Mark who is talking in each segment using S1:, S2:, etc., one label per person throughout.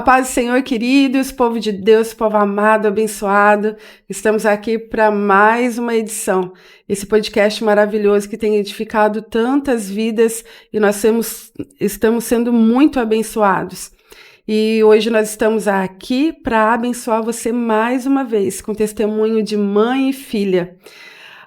S1: A paz do Senhor, queridos, povo de Deus, povo amado, abençoado. Estamos aqui para mais uma edição. Esse podcast maravilhoso que tem edificado tantas vidas e nós estamos sendo muito abençoados. E hoje nós estamos aqui para abençoar você mais uma vez com testemunho de mãe e filha.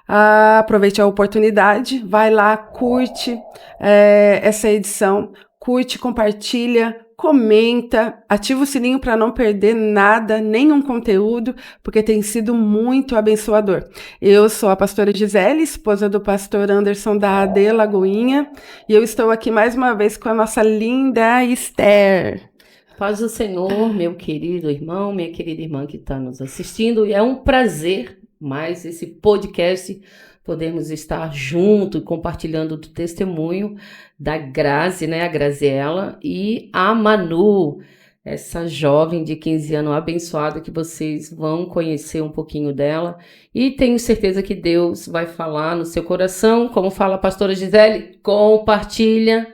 S1: Aproveite a oportunidade, vai lá, curte essa edição, curte, compartilha, comenta, ativa o sininho para não perder nada, nenhum conteúdo, porque tem sido muito abençoador. Eu sou a pastora Gisele, esposa do pastor Anderson da AD Lagoinha, e eu estou aqui mais uma vez com a nossa linda Esther.
S2: Paz do Senhor, meu querido irmão, minha querida irmã que está nos assistindo, e é um prazer mais esse podcast podemos estar junto compartilhando do testemunho da Grazi, né, a Graziela, e a Manu, essa jovem de 15 anos abençoada que vocês vão conhecer um pouquinho dela, e tenho certeza que Deus vai falar no seu coração, como fala a pastora Gisele, compartilha,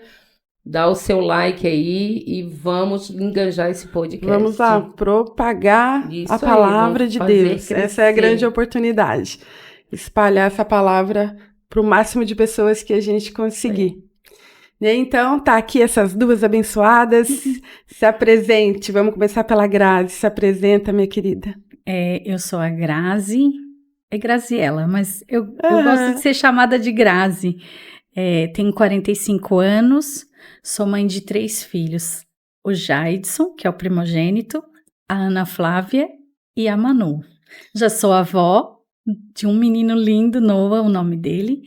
S2: dá o seu like aí e vamos enganjar esse podcast.
S1: Vamos lá, propagar a palavra de Deus.
S2: Crescer.
S1: Essa é a grande oportunidade. Espalhar essa palavra para o máximo de pessoas que a gente conseguir. Então, tá aqui essas duas abençoadas. Se apresente. Vamos começar pela Grazi. Se apresenta, minha querida.
S3: Eu sou a Grazi. É Graziela, mas eu gosto de ser chamada de Grazi. Tenho 45 anos. Sou mãe de 3 filhos. O Jaidson, que é o primogênito, a Ana Flávia e a Manu. Já sou avó de um menino lindo, Noah, o nome dele.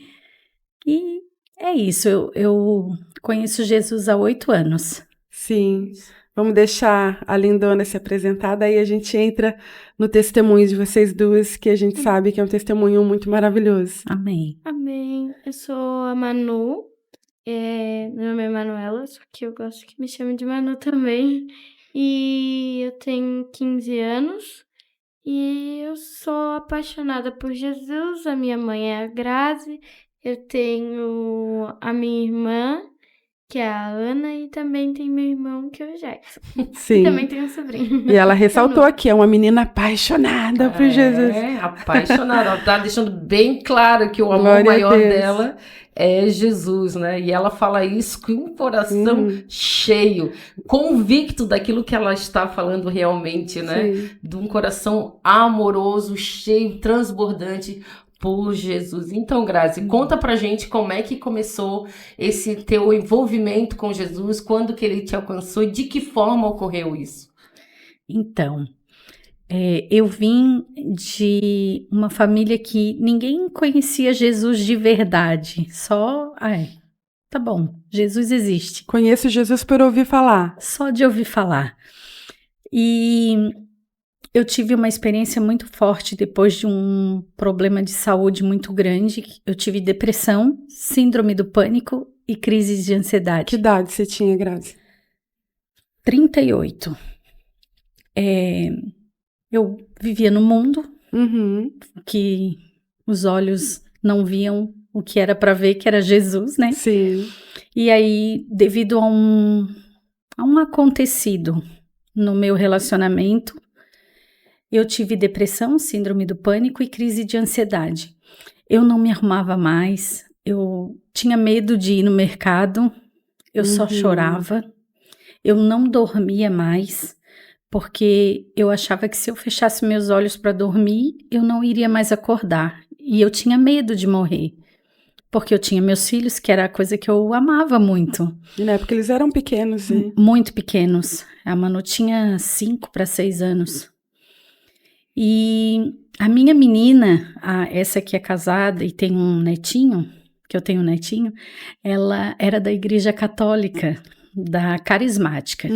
S3: E é isso, eu conheço Jesus há 8 anos.
S1: Sim, vamos deixar a lindona se apresentar, daí a gente entra no testemunho de vocês duas, que a gente sabe que é um testemunho muito maravilhoso.
S3: Amém.
S4: Amém. Eu sou a Manu. Meu nome é Manuela, só que eu gosto que me chamem de Manu também. E eu tenho 15 anos e eu sou apaixonada por Jesus. A minha mãe é a Grazi, eu tenho a minha irmã, que é a Ana, e também tem meu irmão, que é o Jackson.
S1: Sim.
S4: E também tem um sobrinho.
S1: E ela ressaltou aqui, é uma menina apaixonada por Jesus.
S2: Apaixonada. Ela tá deixando bem claro que o amor
S1: Glória
S2: maior dela é Jesus, né? E ela fala isso com um coração cheio, convicto daquilo que ela está falando realmente, né?
S1: Sim.
S2: De um coração amoroso, cheio, transbordante por Jesus. Então, Grazi, conta pra gente como é que começou esse teu envolvimento com Jesus, quando que ele te alcançou e de que forma ocorreu isso?
S3: Então, eu vim de uma família que ninguém conhecia Jesus de verdade. Tá bom, Jesus existe.
S1: Conheço Jesus por ouvir falar.
S3: Só de ouvir falar. E eu tive uma experiência muito forte depois de um problema de saúde muito grande. Eu tive depressão, síndrome do pânico e crises de ansiedade.
S1: Que idade você tinha, Grazi?
S3: 38. Eu vivia no mundo que os olhos não viam o que era para ver, que era Jesus, né?
S1: Sim.
S3: E aí, devido a um acontecido no meu relacionamento, eu tive depressão, síndrome do pânico e crise de ansiedade. Eu não me arrumava mais, eu tinha medo de ir no mercado, eu só chorava, eu não dormia mais, porque eu achava que se eu fechasse meus olhos para dormir, eu não iria mais acordar. E eu tinha medo de morrer, porque eu tinha meus filhos, que era a coisa que eu amava muito.
S1: E na época eles eram pequenos, hein?
S3: Muito pequenos. A Manu tinha 5 para 6 anos. E a minha menina, essa que é casada e tem um netinho, que eu tenho um netinho, ela era da igreja católica, da carismática.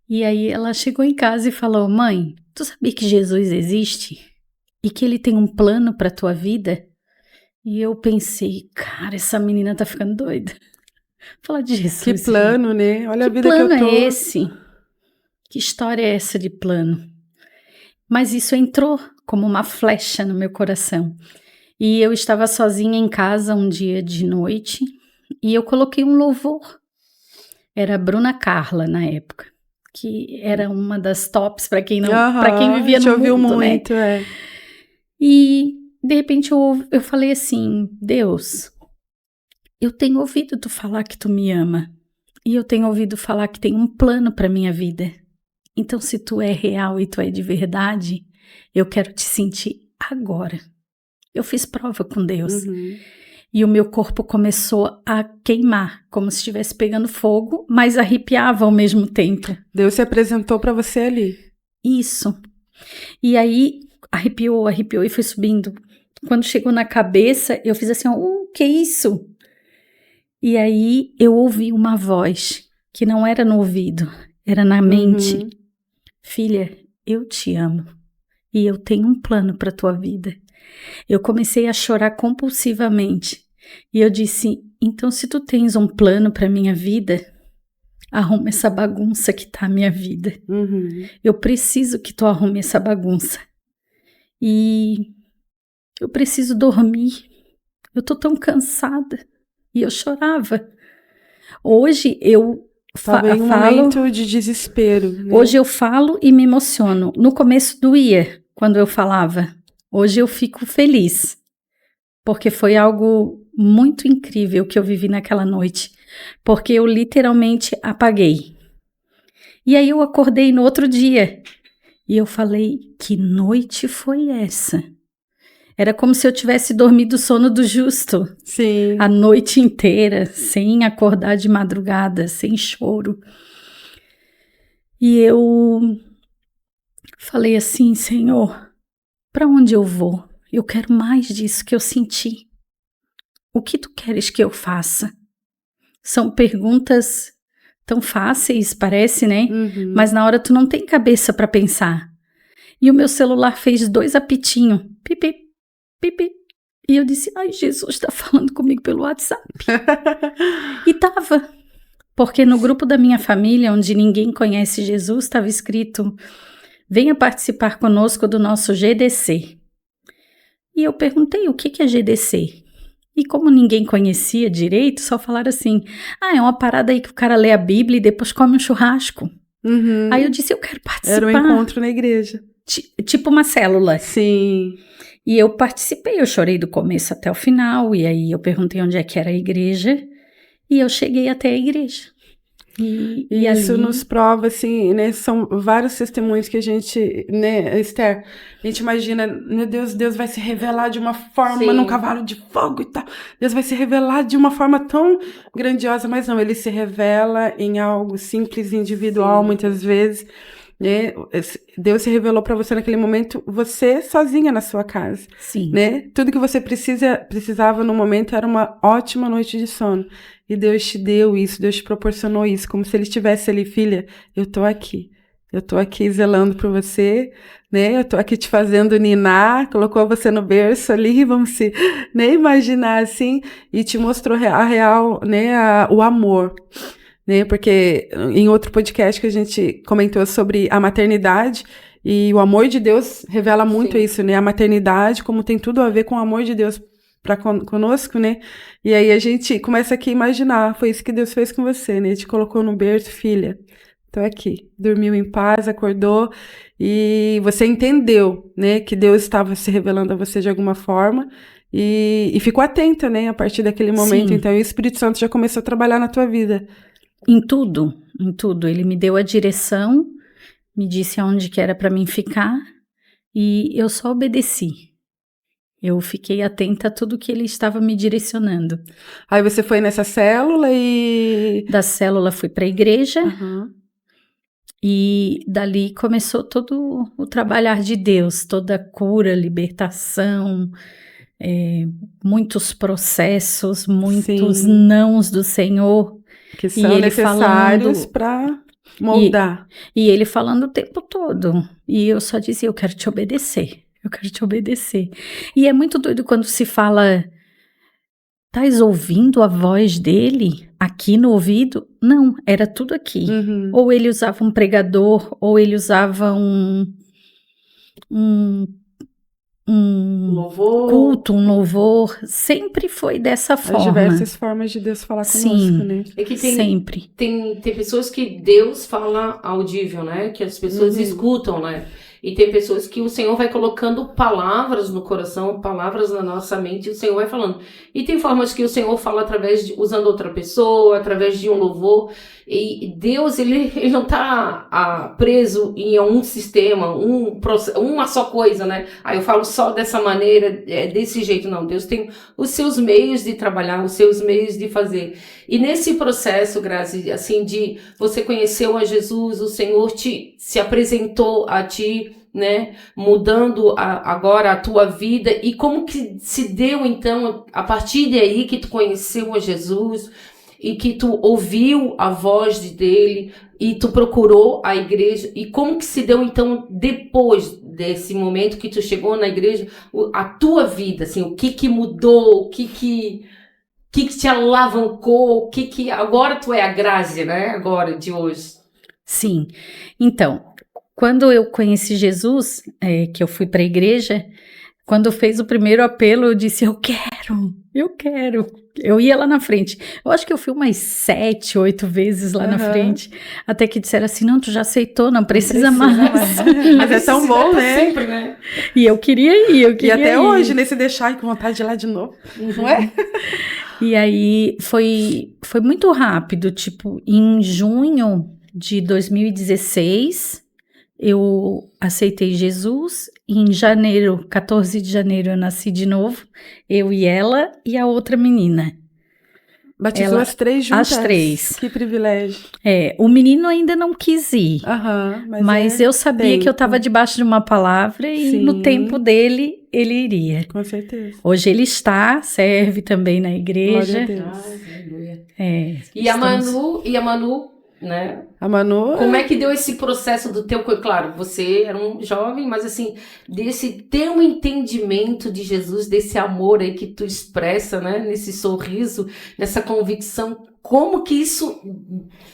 S3: E aí ela chegou em casa e falou: mãe, tu sabia que Jesus existe? E que ele tem um plano para tua vida? E eu pensei, cara, essa menina tá ficando doida. Falar de Jesus.
S1: Que plano, né? Olha a vida que eu tô.
S3: Que plano é esse? Que história é essa de plano? Mas isso entrou como uma flecha no meu coração. E eu estava sozinha em casa um dia de noite e eu coloquei um louvor. Era Bruna Carla na época. que era uma das tops para quem vivia no
S1: ouviu
S3: mundo, né?
S1: muito,
S3: E de repente eu falei assim: Deus, eu tenho ouvido tu falar que tu me ama e eu tenho ouvido falar que tem um plano para minha vida. Então, se tu é real e tu é de verdade, eu quero te sentir agora. Eu fiz prova com Deus. E o meu corpo começou a queimar, como se estivesse pegando fogo, mas arrepiava ao mesmo tempo.
S1: Deus se apresentou para você ali.
S3: Isso. E aí, arrepiou e foi subindo. Quando chegou na cabeça, eu fiz assim, que é isso? E aí, eu ouvi uma voz, que não era no ouvido, era na mente. Filha, eu te amo e eu tenho um plano para tua vida. Eu comecei a chorar compulsivamente e eu disse: então se tu tens um plano para minha vida, arruma essa bagunça que tá a minha vida. Eu preciso que tu arrume essa bagunça e eu preciso dormir. Eu tô tão cansada. E eu chorava. Hoje eu
S1: Estava em um momento de desespero. Né?
S3: Hoje eu falo e me emociono. No começo doía quando eu falava. Hoje eu fico feliz. Porque foi algo muito incrível que eu vivi naquela noite. Porque eu literalmente apaguei. E aí eu acordei no outro dia. E eu falei, que noite foi essa? Era como se eu tivesse dormido o sono do justo.
S1: Sim.
S3: A noite inteira, sem acordar de madrugada, sem choro. E eu falei assim, Senhor, para onde eu vou? Eu quero mais disso que eu senti. O que tu queres que eu faça? São perguntas tão fáceis, parece, né? Mas na hora tu não tem cabeça para pensar. E o meu celular fez 2 apitinhos. Pipi, pipi. E eu disse, ai, Jesus está falando comigo pelo WhatsApp. E tava. Porque no grupo da minha família, onde ninguém conhece Jesus, estava escrito, venha participar conosco do nosso GDC. E eu perguntei, o que é GDC? E como ninguém conhecia direito, só falaram assim, é uma parada aí que o cara lê a Bíblia e depois come um churrasco. Aí eu disse, eu quero participar.
S1: Era um encontro na igreja.
S3: Tipo uma célula.
S1: Sim.
S3: E eu participei, eu chorei do começo até o final, e aí eu perguntei onde é que era a igreja, e eu cheguei até a igreja. E
S1: isso
S3: ali...
S1: nos prova, assim, né, são vários testemunhos que a gente, né, Esther, a gente imagina, meu Deus, Deus vai se revelar de uma forma num cavalo de fogo e tal, Deus vai se revelar de uma forma tão grandiosa, mas não, ele se revela em algo simples e individual, muitas vezes, né? Deus se revelou para você naquele momento, você sozinha na sua casa.
S3: Sim.
S1: Né? Tudo que você precisava no momento era uma ótima noite de sono. E Deus te deu isso, Deus te proporcionou isso, como se ele estivesse ali, filha, eu tô aqui zelando por você, né? Eu tô aqui te fazendo ninar, colocou você no berço ali, vamos se, né, imaginar assim, e te mostrou a real, né, o amor. Né? Porque em outro podcast que a gente comentou sobre a maternidade e o amor de Deus revela muito isso, né? A maternidade, como tem tudo a ver com o amor de Deus para conosco, né? E aí a gente começa aqui a imaginar, foi isso que Deus fez com você, né? Ele te colocou no berço, filha, tô aqui. Dormiu em paz, acordou e você entendeu, né? Que Deus estava se revelando a você de alguma forma e ficou atenta, né? A partir daquele momento. Sim. Então o Espírito Santo já começou a trabalhar na tua vida.
S3: Em tudo. Ele me deu a direção, me disse aonde que era para mim ficar e eu só obedeci. Eu fiquei atenta a tudo que ele estava me direcionando.
S1: Aí você foi nessa célula e...
S3: Da célula fui para a igreja e dali começou todo o trabalhar de Deus, toda a cura, libertação, muitos processos, muitos nãos do Senhor.
S1: Que são necessários para moldar.
S3: E ele falando o tempo todo. E eu só dizia, eu quero te obedecer. E é muito doido quando se fala, estás ouvindo a voz dele aqui no ouvido? Não, era tudo aqui. Ou ele usava um pregador, ou ele usava um
S2: Louvor.
S3: culto, um louvor, sempre foi dessa
S1: As
S3: forma.
S1: diversas formas de Deus falar conosco,
S3: Sim.
S1: né?
S2: É que
S3: Sempre.
S2: tem pessoas que Deus fala audível, né? Que as pessoas escutam, né? E tem pessoas que o Senhor vai colocando palavras no coração, palavras na nossa mente, e o Senhor vai falando. E tem formas que o Senhor fala usando outra pessoa, através de um louvor. E Deus, ele não está preso em um sistema, uma só coisa, né? Aí eu falo só dessa maneira, desse jeito. Não, Deus tem os seus meios de trabalhar, os seus meios de fazer. E nesse processo, Grazi, assim, de você conheceu a Jesus, o Senhor se apresentou a ti, né, mudando agora a tua vida, e como que se deu então, a partir daí que tu conheceu a Jesus, e que tu ouviu a voz dele, e tu procurou a igreja, e como que se deu então, depois desse momento que tu chegou na igreja, a tua vida, assim, o que mudou, o que te alavancou, agora tu é a Grazi, né, agora, de hoje.
S3: Sim. Então, quando eu conheci Jesus, que eu fui para a igreja, quando fez o primeiro apelo, eu disse, eu quero. Eu ia lá na frente. Eu acho que eu fui umas 7, 8 vezes lá na frente, até que disseram assim, não, tu já aceitou, não precisa mais.
S1: Mas é tão bom, né?
S2: Sempre, né?
S3: E eu queria ir,
S1: E até hoje, nesse deixar com vontade de ir lá de novo, não é?
S3: E aí foi muito rápido, tipo, em junho de 2016, eu aceitei Jesus. Em janeiro, 14 de janeiro, eu nasci de novo, eu e ela e a outra menina.
S1: Batizou as 3 juntas?
S3: As 3.
S1: Que privilégio.
S3: O menino ainda não quis ir, mas eu sabia que eu estava debaixo de uma palavra e no tempo dele, ele iria.
S1: Com certeza.
S3: Hoje ele serve também na igreja.
S1: Glória a Deus.
S2: Aleluia.
S3: E
S2: a Manu, né?
S1: A Manu...
S2: Como é que deu esse processo do teu... Claro, você era um jovem, mas assim, desse teu entendimento de Jesus, desse amor aí que tu expressa, né? Nesse sorriso, nessa convicção, como que isso...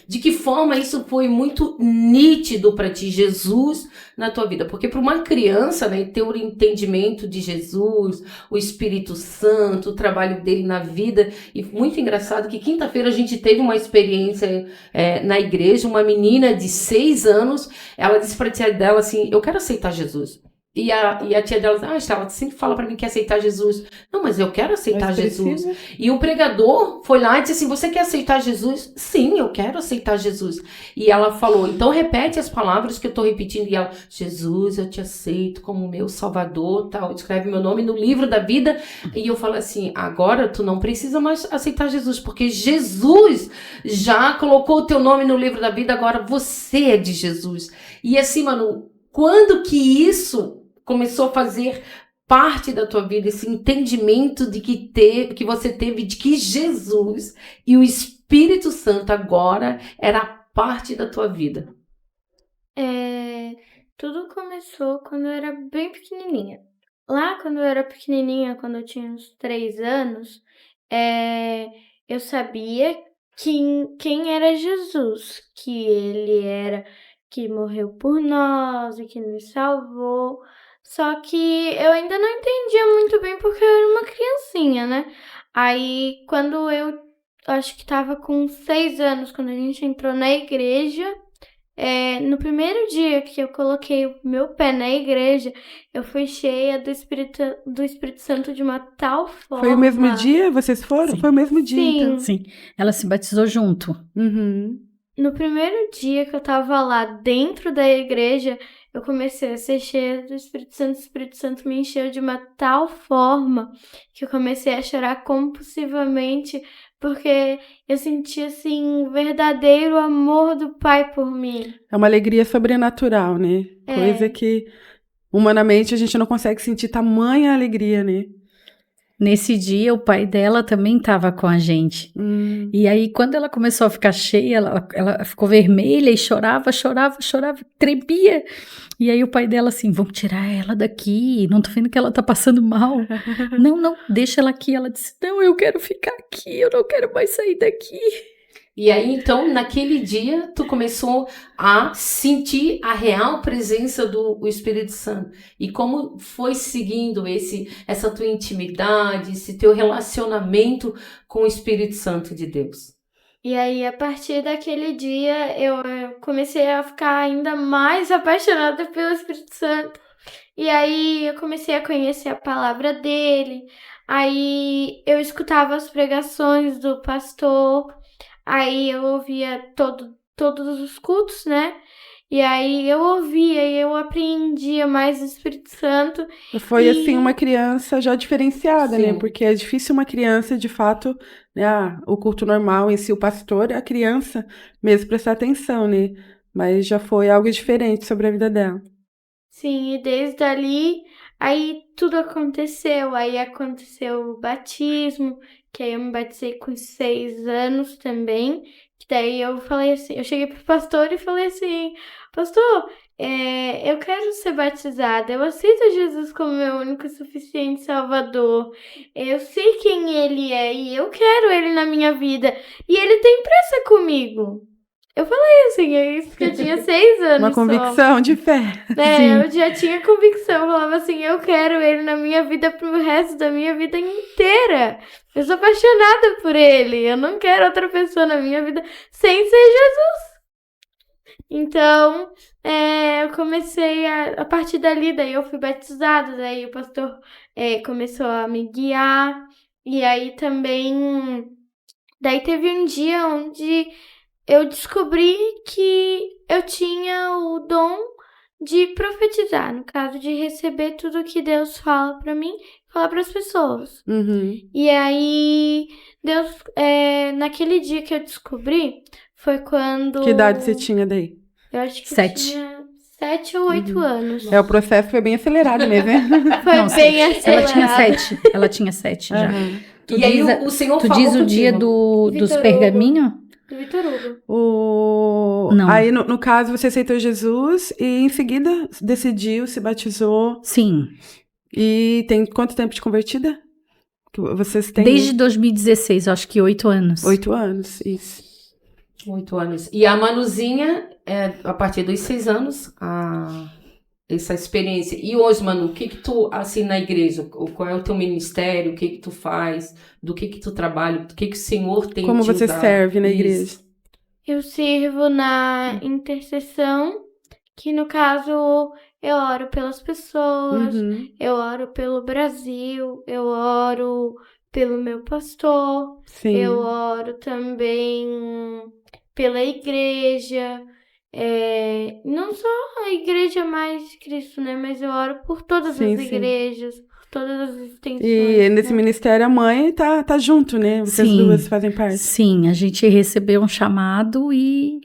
S2: De que forma isso foi muito nítido para ti, Jesus, na tua vida? Porque para uma criança, né, ter o entendimento de Jesus, o Espírito Santo, o trabalho dele na vida, e muito engraçado que quinta-feira a gente teve uma experiência na igreja, uma menina de 6 anos, ela disse para a tia dela assim, eu quero aceitar Jesus. E a tia dela, ela sempre fala para mim que quer aceitar Jesus. Não, mas eu quero aceitar Jesus. E o pregador foi lá e disse assim, você quer aceitar Jesus? Sim, eu quero aceitar Jesus. E ela falou, então repete as palavras que eu tô repetindo. E ela, Jesus, eu te aceito como meu salvador, tal. Escreve meu nome no livro da vida. E eu falo assim, agora tu não precisa mais aceitar Jesus, porque Jesus já colocou o teu nome no livro da vida, agora você é de Jesus. E assim, Manu, quando que isso começou a fazer parte da tua vida, esse entendimento de que você teve de que Jesus e o Espírito Santo agora era parte da tua vida?
S4: Tudo começou quando eu era bem pequenininha. Lá, quando eu era pequenininha, quando eu tinha uns 3 anos, eu sabia quem era Jesus, que ele era que morreu por nós e que nos salvou. Só que eu ainda não entendia muito bem porque eu era uma criancinha, né? Aí, quando eu acho que tava com 6 anos, quando a gente entrou na igreja, no primeiro dia que eu coloquei o meu pé na igreja, eu fui cheia do Espírito Santo de uma tal forma.
S1: Foi o mesmo dia? Vocês foram?
S3: Sim.
S1: Foi o mesmo dia,
S4: Sim.
S1: então.
S3: Sim, ela se batizou junto.
S4: No primeiro dia que eu tava lá dentro da igreja, eu comecei a ser cheia do Espírito Santo. O Espírito Santo me encheu de uma tal forma que eu comecei a chorar compulsivamente, porque eu senti, assim, um verdadeiro amor do Pai por mim.
S1: É uma alegria sobrenatural, né? Coisa que, humanamente, a gente não consegue sentir tamanha alegria, né?
S3: Nesse dia, o pai dela também estava com a gente. E aí, quando ela começou a ficar cheia, ela ficou vermelha e chorava, tremia. E aí o pai dela assim, vamos tirar ela daqui, não tô vendo que ela tá passando mal. Não, deixa ela aqui. Ela disse, não, eu quero ficar aqui, eu não quero mais sair daqui.
S2: E aí, então, naquele dia, tu começou a sentir a real presença do Espírito Santo. E como foi seguindo essa tua intimidade, esse teu relacionamento com o Espírito Santo de Deus?
S4: E aí, a partir daquele dia, eu comecei a ficar ainda mais apaixonada pelo Espírito Santo. E aí, eu comecei a conhecer a palavra dele. Aí, eu escutava as pregações do pastor. Aí, eu ouvia todos os cultos, né? E aí, eu ouvia e eu aprendia mais do Espírito Santo.
S1: Foi, assim, uma criança já diferenciada, né?
S2: Sim.
S1: Porque é difícil uma criança, de fato, né? O culto normal em si, o pastor, a criança mesmo prestar atenção, né? Mas já foi algo diferente sobre a vida dela.
S4: Sim, e desde ali, aí tudo aconteceu. Aí aconteceu o batismo, que aí eu me batizei com 6 anos também. Que daí eu falei assim, eu cheguei pro pastor e falei assim, pastor, eu quero ser batizada, eu aceito Jesus como meu único e suficiente Salvador. Eu sei quem ele é e eu quero ele na minha vida. E ele tem pressa comigo. Eu falei assim, é isso que eu tinha 6 anos
S1: Uma
S4: só.
S1: convicção de fé.
S3: Sim.
S4: Eu já tinha convicção, eu falava assim, eu quero ele na minha vida pro resto da minha vida inteira. Eu sou apaixonada por ele, eu não quero outra pessoa na minha vida sem ser Jesus. Então, eu comecei a partir dali, daí eu fui batizada, daí o pastor começou a me guiar, e aí também, daí teve um dia onde eu descobri que eu tinha o dom de profetizar, no caso de receber tudo que Deus fala pra mim, falar para as pessoas.
S1: Uhum.
S4: E aí, Deus, naquele dia que eu descobri, foi quando...
S1: Que idade você tinha daí?
S4: Eu acho que
S3: 7.
S4: tinha 7 ou 8 anos.
S1: O processo foi bem acelerado mesmo, né?
S4: Foi
S3: Não,
S4: bem
S3: Ela tinha
S4: acelerado.
S3: 7. Ela tinha 7 já.
S1: Aham.
S2: E aí o Senhor
S3: Tu
S2: falou
S3: diz o dia
S2: contigo.
S3: dos
S4: Vitor
S3: pergaminhos?
S4: Do Vitor Hugo.
S3: Não.
S1: Aí, no caso, você aceitou Jesus e, em seguida, decidiu, se batizou.
S3: Sim.
S1: E tem quanto tempo de convertida? Que vocês têm?
S3: Desde 2016, eu acho que 8 anos.
S1: 8 anos, isso.
S2: 8 anos. E a Manuzinha, a partir dos 6 anos, essa experiência. E hoje, Manu, o que tu, assim, na igreja, qual é o teu ministério, o que tu faz, do que tu trabalha, do que o Senhor tem
S1: Como
S2: te
S1: você
S2: usado?
S1: serve na
S2: Isso.
S1: igreja?
S4: Eu sirvo na intercessão, que no caso eu oro pelas pessoas,
S1: Uhum.
S4: eu oro pelo Brasil, eu oro pelo meu pastor,
S1: Sim.
S4: eu oro também pela igreja, não só a igreja mais de Cristo, né? Mas eu oro por todas
S1: Sim,
S4: as
S1: sim.
S4: igrejas, por todas as extensões.
S1: E nesse
S4: né?
S1: ministério a mãe tá junto, né? Vocês
S3: Sim.
S1: duas fazem parte.
S3: Sim, a gente recebeu um chamado e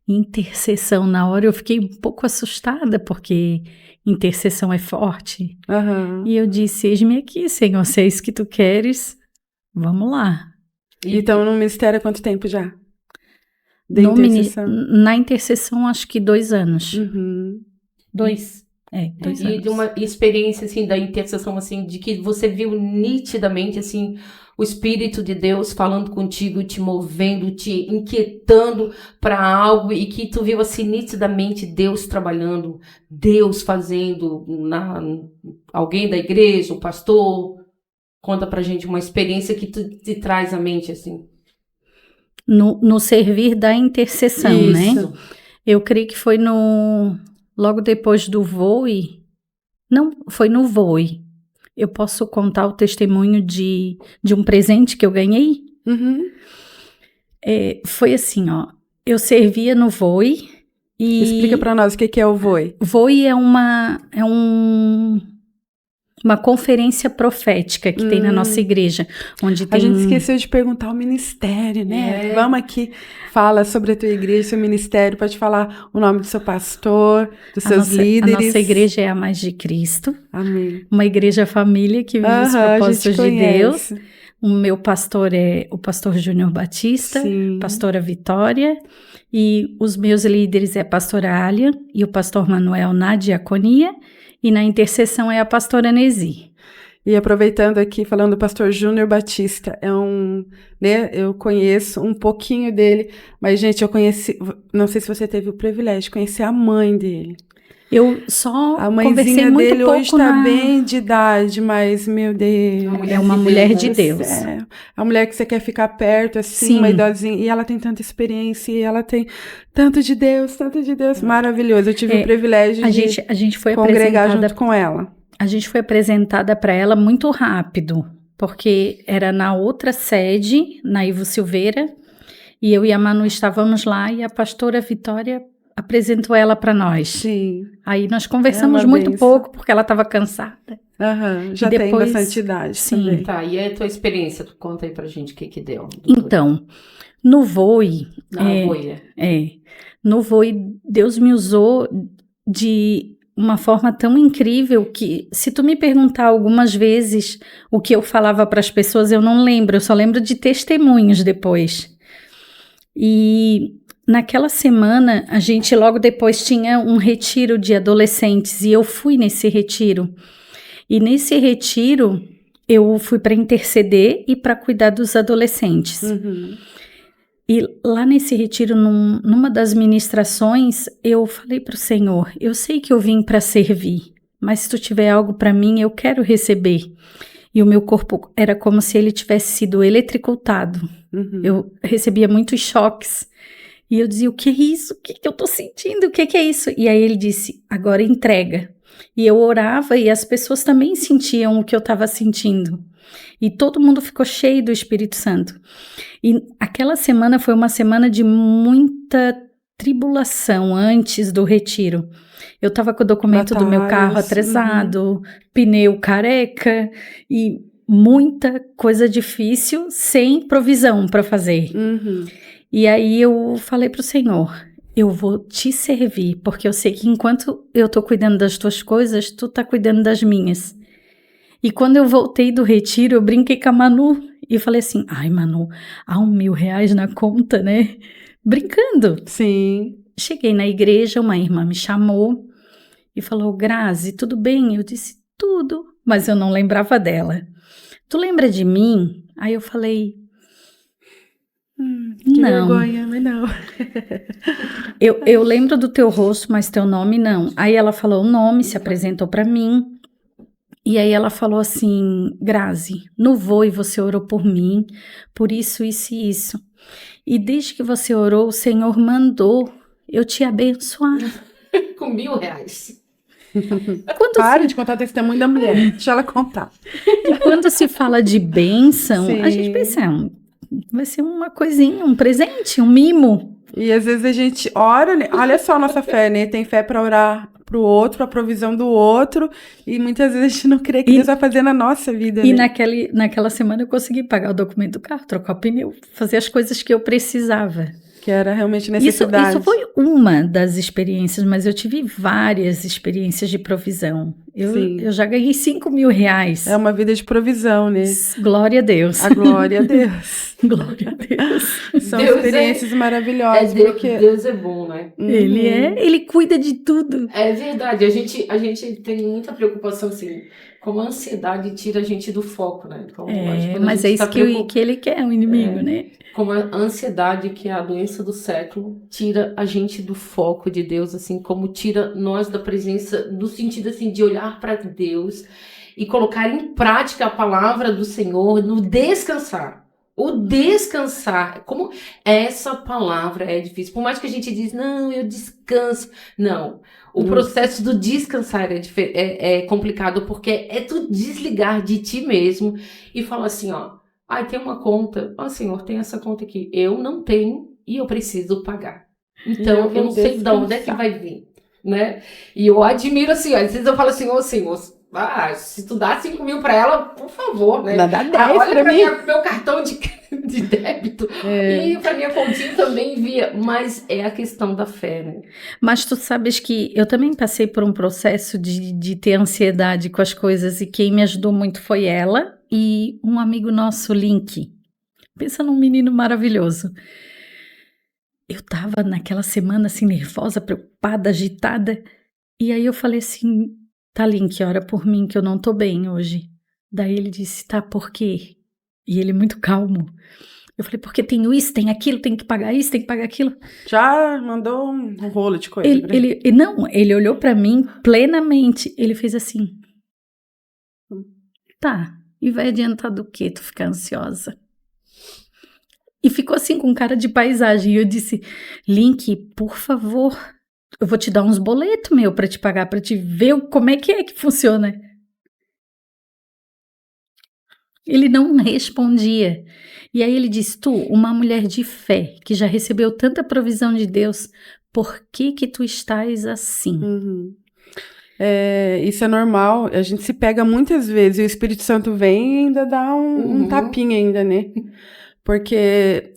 S3: intercessão. Na hora eu fiquei um pouco assustada, porque intercessão é forte.
S1: Aham.
S3: E eu disse, eis-me aqui, Senhor, se é isso que tu queres, vamos lá.
S1: Então, no ministério há quanto tempo já? De
S3: No
S1: intercessão.
S3: Na intercessão, acho que 2 anos.
S1: Uhum.
S3: 2 2
S2: E
S3: anos.
S2: de uma experiência, assim, da intercessão, assim, de que você viu nitidamente, assim, o Espírito de Deus falando contigo, te movendo, te inquietando para algo, e que tu viu, assim, nitidamente Deus trabalhando, Deus fazendo, alguém da igreja, o pastor. Conta pra gente uma experiência que tu te traz à mente, assim.
S3: No servir da intercessão, né?
S1: Isso.
S3: Eu creio que foi logo depois do VOE. Não, foi no VOE. Eu posso contar o testemunho de um presente que eu ganhei?
S1: Uhum.
S3: Foi assim, ó. Eu servia no VOE e...
S1: Explica pra nós o que é o VOE.
S3: VOE é uma conferência profética que tem na nossa igreja, onde tem...
S1: A gente esqueceu de perguntar o ministério, né? Vamos aqui, fala sobre a tua igreja, seu ministério, pode falar o nome do seu pastor, dos seus líderes.
S3: A nossa igreja é a Mais de Cristo.
S1: Amém.
S3: Uma igreja família que vive os propósitos de Deus. O meu pastor é o pastor Júnior Batista,
S1: Sim.
S3: pastora Vitória, e os meus líderes é a pastora Alia e o pastor Manuel na diaconia, e na intercessão é a pastora Nesi.
S1: E aproveitando aqui, falando do pastor Júnior Batista, né, eu conheço um pouquinho dele, mas, gente, eu conheci, não sei se você teve o privilégio de conhecer a mãe dele.
S3: Eu só
S1: A
S3: conversei
S1: mãezinha
S3: muito
S1: dele
S3: pouco
S1: hoje está bem de idade, mas, meu Deus.
S3: É uma mulher de
S1: do
S3: Deus.
S1: céu. A mulher que você quer ficar perto, assim,
S3: Sim.
S1: uma idosinha, e ela tem tanta experiência, e ela tem tanto de Deus, maravilhoso. Eu tive o privilégio de
S3: A gente foi
S1: congregar
S3: apresentada
S1: junto com ela.
S3: A gente foi apresentada para ela muito rápido, porque era na outra sede, na Ivo Silveira, e eu e a Manu estávamos lá e a pastora Vitória apresentou ela para nós.
S1: Sim.
S3: Aí nós conversamos
S1: É uma
S3: muito
S1: bênção.
S3: pouco, porque ela estava cansada.
S1: Já
S3: E
S1: tem
S3: depois-
S1: bastante idade
S3: sim.
S1: também.
S2: Tá, e a tua experiência? Tu conta aí pra gente o que deu. doutora.
S3: Então, no VOI,
S2: Na boia.
S3: no VOI, Deus me usou de uma forma tão incrível que, se tu me perguntar algumas vezes o que eu falava para as pessoas, eu não lembro, eu só lembro de testemunhos depois. E naquela semana, a gente logo depois tinha um retiro de adolescentes e eu fui nesse retiro. E nesse retiro, eu fui para interceder e para cuidar dos adolescentes.
S1: Uhum.
S3: E lá nesse retiro, numa das ministrações, eu falei para o Senhor, eu sei que eu vim para servir, mas se tu tiver algo para mim, eu quero receber. E o meu corpo era como se ele tivesse sido eletricutado.
S1: Uhum.
S3: Eu recebia muitos choques. E eu dizia, o que é isso? O que eu tô sentindo? O que é isso? E aí ele disse, agora entrega. E eu orava e as pessoas também sentiam o que eu estava sentindo. E todo mundo ficou cheio do Espírito Santo. E aquela semana foi uma semana de muita tribulação antes do retiro. Eu estava com o documento do meu carro
S1: Batalhas,
S3: atrasado, pneu careca e muita coisa difícil sem provisão para fazer.
S1: Uhum.
S3: E aí eu falei para o Senhor, eu vou te servir, porque eu sei que enquanto eu estou cuidando das tuas coisas, tu tá cuidando das minhas. E quando eu voltei do retiro, eu brinquei com a Manu e falei assim, ai Manu, há R$1.000 na conta, né? Brincando.
S1: Sim.
S3: Cheguei na igreja, uma irmã me chamou e falou, Grazi, tudo bem? Eu disse, tudo, mas eu não lembrava dela. Tu lembra de mim? Aí eu falei,
S1: Que
S3: não.
S1: vergonha, mas não.
S3: Eu lembro do teu rosto, mas teu nome não. Aí ela falou o nome, se apresentou para mim. E aí ela falou assim, Grazi, no voo você orou por mim, por isso e isso. E desde que você orou, o Senhor mandou eu te abençoar.
S2: Com R$1.000.
S1: Para de contar o testemunho da mulher. Deixa ela contar.
S3: E quando se fala de bênção, a
S1: Sim.
S3: gente pensa, vai ser uma coisinha, um presente, um mimo.
S1: E às vezes a gente ora, né? Olha só a nossa fé, né? Tem fé para orar pro outro, a provisão do outro, e muitas vezes a gente não crê que Deus vai fazer na nossa vida,
S3: E
S1: né?
S3: naquela semana eu consegui pagar o documento do carro, trocar o pneu, fazer as coisas que eu precisava.
S1: Que era realmente
S3: Isso
S1: necessidade.
S3: foi uma das experiências, mas eu tive várias experiências de provisão.
S1: Sim.
S3: Eu já ganhei R$5.000.
S1: É uma vida de provisão, né?
S3: Glória a Deus.
S1: A glória a Deus.
S3: Glória a Deus.
S1: São
S2: Deus
S1: experiências maravilhosas, porque...
S2: Deus é bom, né?
S1: Uhum.
S3: Ele cuida de tudo.
S2: É verdade, a gente tem muita preocupação, assim, como a ansiedade tira a gente do foco, né? Então, acho que quando a
S3: Mas
S2: gente
S3: é isso
S2: tá
S3: que ele quer, o inimigo, né?
S2: como a ansiedade, que é a doença do século, tira a gente do foco de Deus, assim, como tira nós da presença, no sentido, assim, de olhar para Deus e colocar em prática a palavra do Senhor, no descansar. O descansar, como essa palavra é difícil. Por mais que a gente diz, não, eu descanso. Não, o processo do descansar é complicado, porque é tu desligar de ti mesmo e falar assim, ó, tem uma conta, Senhor, tem essa conta aqui, eu não tenho e eu preciso pagar. Então, eu não sei de onde é que vai vir, né? E eu admiro, assim, às vezes eu falo assim, Senhor, se tu dá 5 mil pra ela, por favor, né?
S1: Dá 10
S2: olha
S1: pra mim.
S2: Meu cartão de débito e pra minha continha também envia. Mas é a questão da fé, né?
S3: Mas tu sabes que eu também passei por um processo de ter ansiedade com as coisas e quem me ajudou muito foi ela e um amigo nosso, Link. Pensa num menino maravilhoso. Eu tava naquela semana assim nervosa, preocupada, agitada e aí eu falei assim, tá, Link, ora por mim que eu não tô bem hoje. Daí ele disse, tá, por quê? E ele muito calmo. Eu falei, porque tem isso, tem aquilo, tem que pagar isso, tem que pagar aquilo.
S1: Já mandou um rolo de coisa.
S3: Ele olhou pra mim plenamente. Ele fez assim. Tá, e vai adiantar do quê tu ficar ansiosa? E ficou assim com cara de paisagem. E eu disse, Link, por favor, eu vou te dar uns boletos, meu, pra te pagar, pra te ver como é que funciona. Ele não respondia. E aí ele disse, tu, uma mulher de fé, que já recebeu tanta provisão de Deus, por que tu estás assim?
S1: Uhum. Isso é normal, a gente se pega muitas vezes e o Espírito Santo vem e ainda dá um tapinha ainda, né? Porque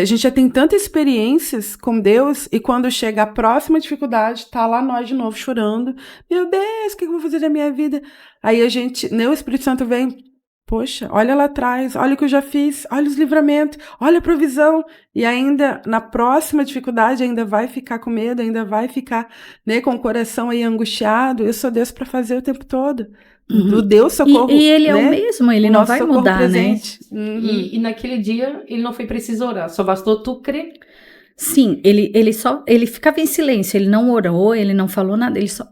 S1: a gente já tem tantas experiências com Deus e quando chega a próxima dificuldade, tá lá nós de novo chorando. Meu Deus, o que eu vou fazer da minha vida? Aí o Espírito Santo vem, poxa, olha lá atrás, olha o que eu já fiz, olha os livramentos, olha a provisão. E ainda, na próxima dificuldade, ainda vai ficar com medo, ainda vai ficar, né, com o coração aí angustiado. Eu sou Deus para fazer o tempo todo. Do Deus socorro.
S3: E ele é
S1: né?
S3: o mesmo, ele não vai mudar,
S1: presente.
S3: né?
S2: E naquele dia, ele não foi preciso orar, só bastou tu crer.
S3: Sim, ele ficava em silêncio, ele não orou, ele não falou nada, ele só...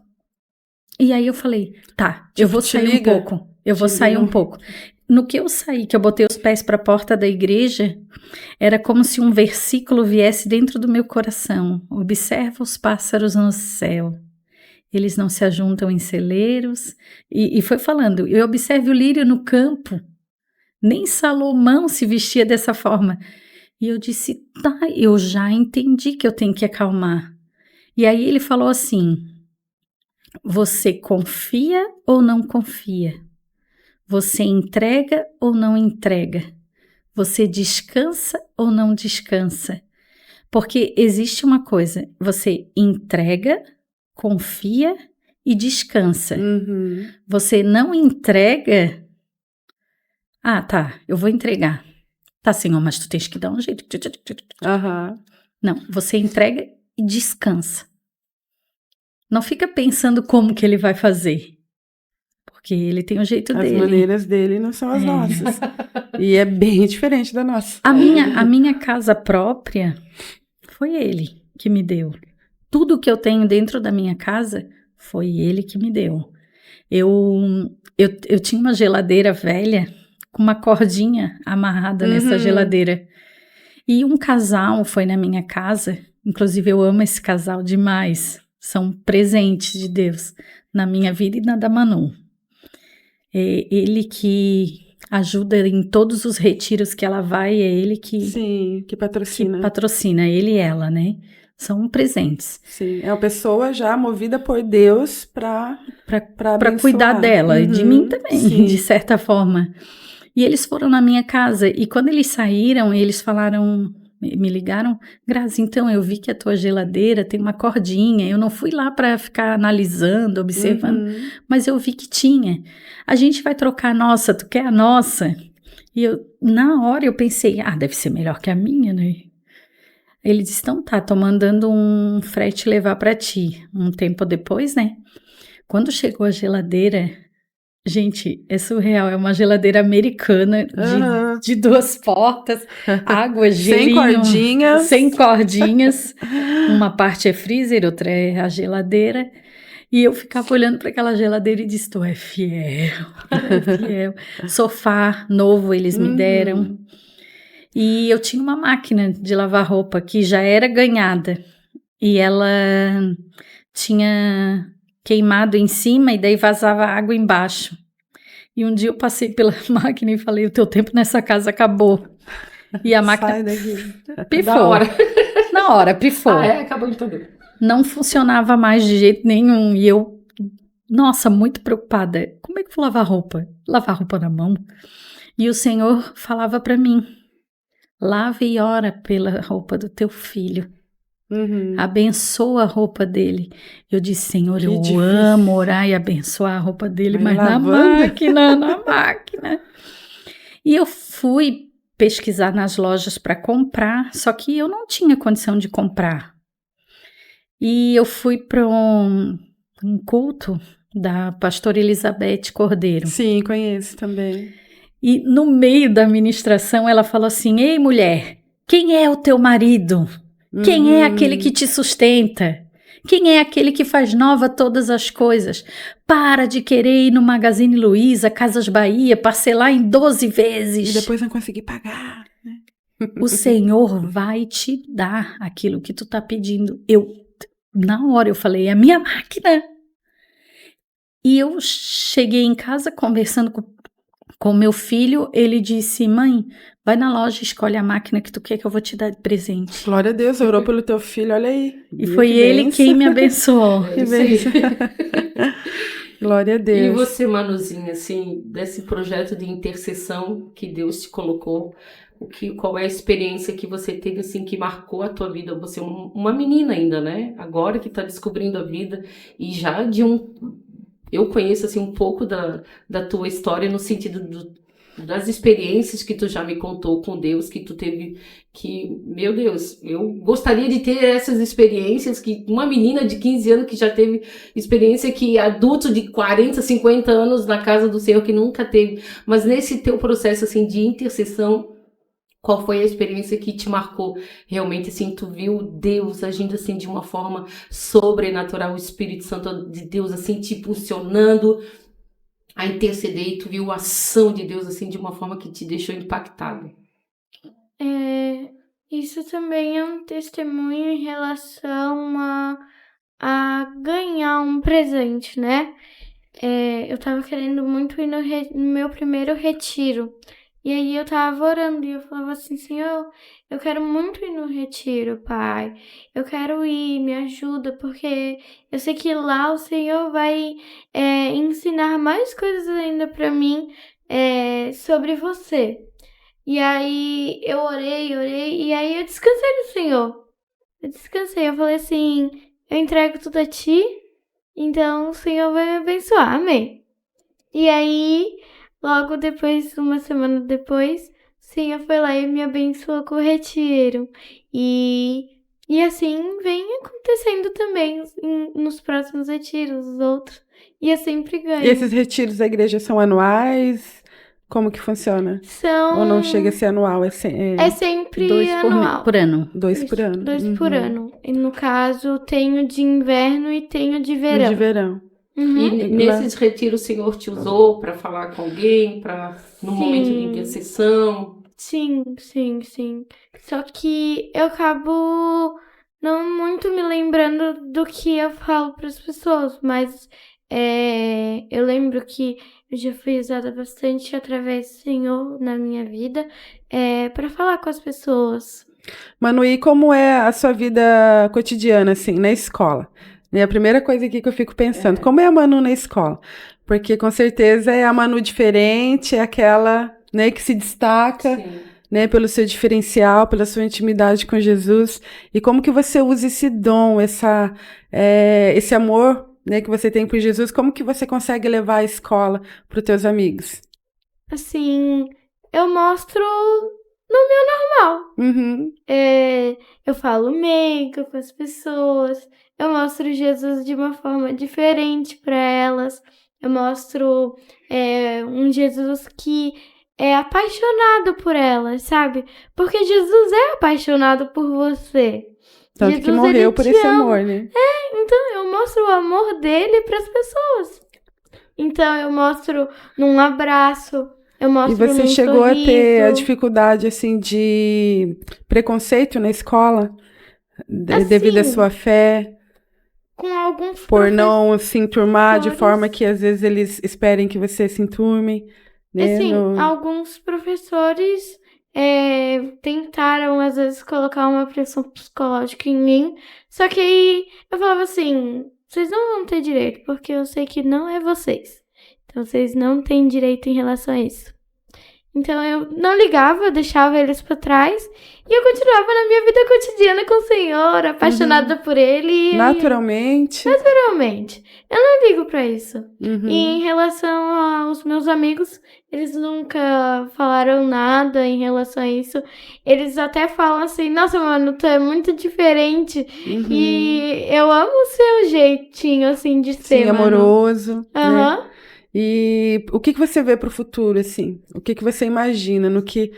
S3: E aí eu falei, tá, eu vou sair um pouco, eu vou sair um pouco. No que eu saí, que eu botei os pés para a porta da igreja, era como se um versículo viesse dentro do meu coração. Observa os pássaros no céu. Eles não se ajuntam em celeiros. E foi falando, eu observo o lírio no campo. Nem Salomão se vestia dessa forma. E eu disse, tá, eu já entendi que eu tenho que acalmar. E aí ele falou assim, você confia ou não confia? Você entrega ou não entrega? Você descansa ou não descansa? Porque existe uma coisa, você entrega, confia e descansa.
S1: Uhum.
S3: Você não entrega, tá, eu vou entregar. Tá, Senhor, mas tu tens que dar um jeito.
S1: Uhum.
S3: Não, você entrega e descansa. Não fica pensando como que ele vai fazer. Porque ele tem o jeito dele.
S1: As maneiras dele não são as nossas. E é bem diferente da nossa.
S3: A minha casa própria foi ele que me deu. Tudo que eu tenho dentro da minha casa foi ele que me deu. Eu tinha uma geladeira velha com uma cordinha amarrada nessa geladeira. E um casal foi na minha casa. Inclusive, eu amo esse casal demais. São presentes de Deus na minha vida e na da Manu. Ele que ajuda em todos os retiros que ela vai, é ele que...
S1: Sim, que patrocina.
S3: Que patrocina, ele e ela, né? São presentes.
S1: Sim, é uma pessoa já movida por Deus para
S3: cuidar dela e de mim também,
S1: sim.
S3: de certa forma. E eles foram na minha casa e quando eles saíram, eles falaram... Me ligaram, Grazi, então eu vi que a tua geladeira tem uma cordinha, eu não fui lá para ficar analisando, observando, mas eu vi que tinha. A gente vai trocar a nossa, tu quer a nossa? E na hora eu pensei, deve ser melhor que a minha, né? Ele disse, então tá, tô mandando um frete levar para ti. Um tempo depois, né? Quando chegou a geladeira... Gente, é surreal, é uma geladeira americana de 2 portas, água, gelinho, sem cordinhas, uma parte é freezer, outra é a geladeira, e eu ficava olhando para aquela geladeira e disse, tu é fiel, sofá novo eles me deram, e eu tinha uma máquina de lavar roupa que já era ganhada, e ela tinha... queimado em cima e daí vazava água embaixo. E um dia eu passei pela máquina e falei, o teu tempo nessa casa acabou. E a máquina pifou. Na hora, pifou.
S2: Acabou de tudo.
S3: Não funcionava mais de jeito nenhum. E eu, nossa, muito preocupada. Como é que eu vou lavar roupa? Lavar roupa na mão? E o Senhor falava para mim, lave e ora pela roupa do teu filho. Abençoa a roupa dele. Eu disse, Senhor, eu amo orar e abençoar a roupa dele, mas na máquina. E eu fui pesquisar nas lojas para comprar, só que eu não tinha condição de comprar. E eu fui para um culto da pastora Elizabeth Cordeiro.
S1: Sim, conheço também.
S3: E no meio da ministração ela falou assim: ei, mulher, quem é o teu marido? Quem é aquele que te sustenta? Quem é aquele que faz nova todas as coisas? Para de querer ir no Magazine Luiza, Casas Bahia, parcelar em 12 vezes.
S1: E depois não conseguir pagar.
S3: O Senhor vai te dar aquilo que tu tá pedindo. Na hora eu falei, é a minha máquina. E eu cheguei em casa conversando com meu filho, ele disse: mãe, vai na loja, escolhe a máquina que tu quer que eu vou te dar de presente.
S1: Glória a Deus, orou pelo teu filho, olha aí.
S3: E foi ele quem me abençoou.
S1: Que bênção. Glória a Deus.
S2: E você, Manuzinha, assim, desse projeto de intercessão que Deus te colocou, qual é a experiência que você teve, assim, que marcou a tua vida? Você é uma menina ainda, né? Agora que tá descobrindo a vida e já eu conheço, assim, um pouco da tua história no sentido das experiências que tu já me contou com Deus, que tu teve, meu Deus, eu gostaria de ter essas experiências, que uma menina de 15 anos que já teve experiência, que adulto de 40, 50 anos na casa do Senhor que nunca teve, mas nesse teu processo, assim, de intercessão, qual foi a experiência que te marcou realmente, assim, tu viu Deus agindo, assim, de uma forma sobrenatural, o Espírito Santo de Deus, assim, te impulsionando a interceder, e tu viu a ação de Deus, assim, de uma forma que te deixou impactado?
S4: Isso também é um testemunho em relação a ganhar um presente, né? Eu tava querendo muito ir no meu primeiro retiro. E aí eu tava orando e eu falava assim: Senhor, eu quero muito ir no retiro, Pai. Eu quero ir, me ajuda, porque eu sei que lá o Senhor vai ensinar mais coisas ainda pra mim sobre você. E aí eu orei, e aí eu descansei no Senhor. Eu falei assim: eu entrego tudo a Ti, então o Senhor vai me abençoar, amém. E aí, logo depois, uma semana depois, o Senhor foi lá e me abençoou com o retiro. E assim vem acontecendo também nos próximos retiros, os outros. E eu sempre ganho.
S1: E esses retiros da igreja são anuais? Como que funciona? Ou não chega a ser anual?
S4: É sempre
S3: 2
S4: anual.
S3: por ano.
S1: 2 por ano.
S4: 2 por ano. E no caso, tenho de inverno e tenho de verão.
S1: De verão.
S2: E nesses retiros o Senhor te usou para falar com alguém, no momento de intercessão?
S4: Sim. Só que eu acabo não muito me lembrando do que eu falo para as pessoas, mas eu lembro que eu já fui usada bastante através do Senhor na minha vida para falar com as pessoas.
S1: Manu, e como é a sua vida cotidiana, assim, na escola? A primeira coisa aqui que eu fico pensando, como é a Manu na escola? Porque com certeza é a Manu diferente, é aquela, né, que se destaca, né, pelo seu diferencial, pela sua intimidade com Jesus. E como que você usa esse dom, esse amor, né, que você tem por Jesus, como que você consegue levar a escola para os teus amigos?
S4: Assim, eu mostro no meu normal. Eu falo meiga com as pessoas. Eu mostro Jesus de uma forma diferente para elas. Eu mostro um Jesus que é apaixonado por elas, sabe? Porque Jesus é apaixonado por você.
S1: Tanto Jesus, que morreu por esse amor, né?
S4: Então eu mostro o amor dele para as pessoas. Então eu mostro num abraço. Eu mostro num sorriso. E você chegou a ter a dificuldade,
S1: assim, de preconceito na escola? Devido à sua fé?
S4: Com alguns
S1: por não se enturmar de forma que às vezes eles esperem que você se enturme, né?
S4: Assim, alguns professores tentaram às vezes colocar uma pressão psicológica em mim, só que aí eu falava assim: vocês não vão ter direito, porque eu sei que não é vocês, então vocês não têm direito em relação a isso. Então eu não ligava, eu deixava eles pra trás e eu continuava na minha vida cotidiana com o Senhor, apaixonada por Ele.
S1: Naturalmente.
S4: Realmente, eu não ligo pra isso.
S1: Uhum.
S4: E em relação aos meus amigos, eles nunca falaram nada em relação a isso. Eles até falam assim, nossa, mano, tu é muito diferente.
S1: Uhum.
S4: E eu amo o seu jeitinho, assim, de ser,
S1: Sim, amoroso.
S4: Aham.
S1: Né? E o que você vê pro futuro, assim? O que você imagina? No que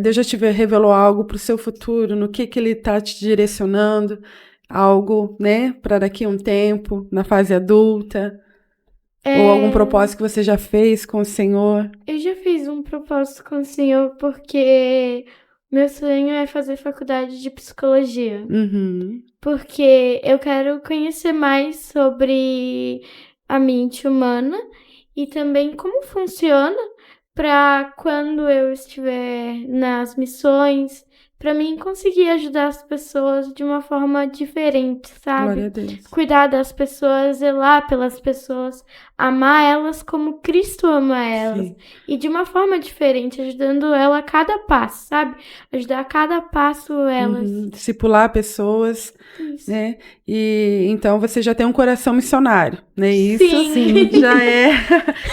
S1: Deus já revelou algo pro seu futuro? No que Ele tá te direcionando? Algo, né, para daqui a um tempo, na fase adulta? Ou algum propósito que você já fez com o Senhor?
S4: Eu já fiz um propósito com o Senhor porque meu sonho é fazer faculdade de psicologia.
S1: Uhum.
S4: Porque eu quero conhecer mais sobre a mente humana e também como funciona para quando eu estiver nas missões, para mim conseguir ajudar as pessoas de uma forma diferente, sabe?
S1: Glória a Deus.
S4: Cuidar das pessoas, zelar pelas pessoas, amar elas como Cristo ama elas.
S1: Sim.
S4: E de uma forma diferente, ajudando ela a cada passo, sabe? Ajudar a cada passo elas.
S1: Uhum. Discipular pessoas,
S4: Isso.
S1: né? E então você já tem um coração missionário, né? Isso
S4: Sim.
S1: já é.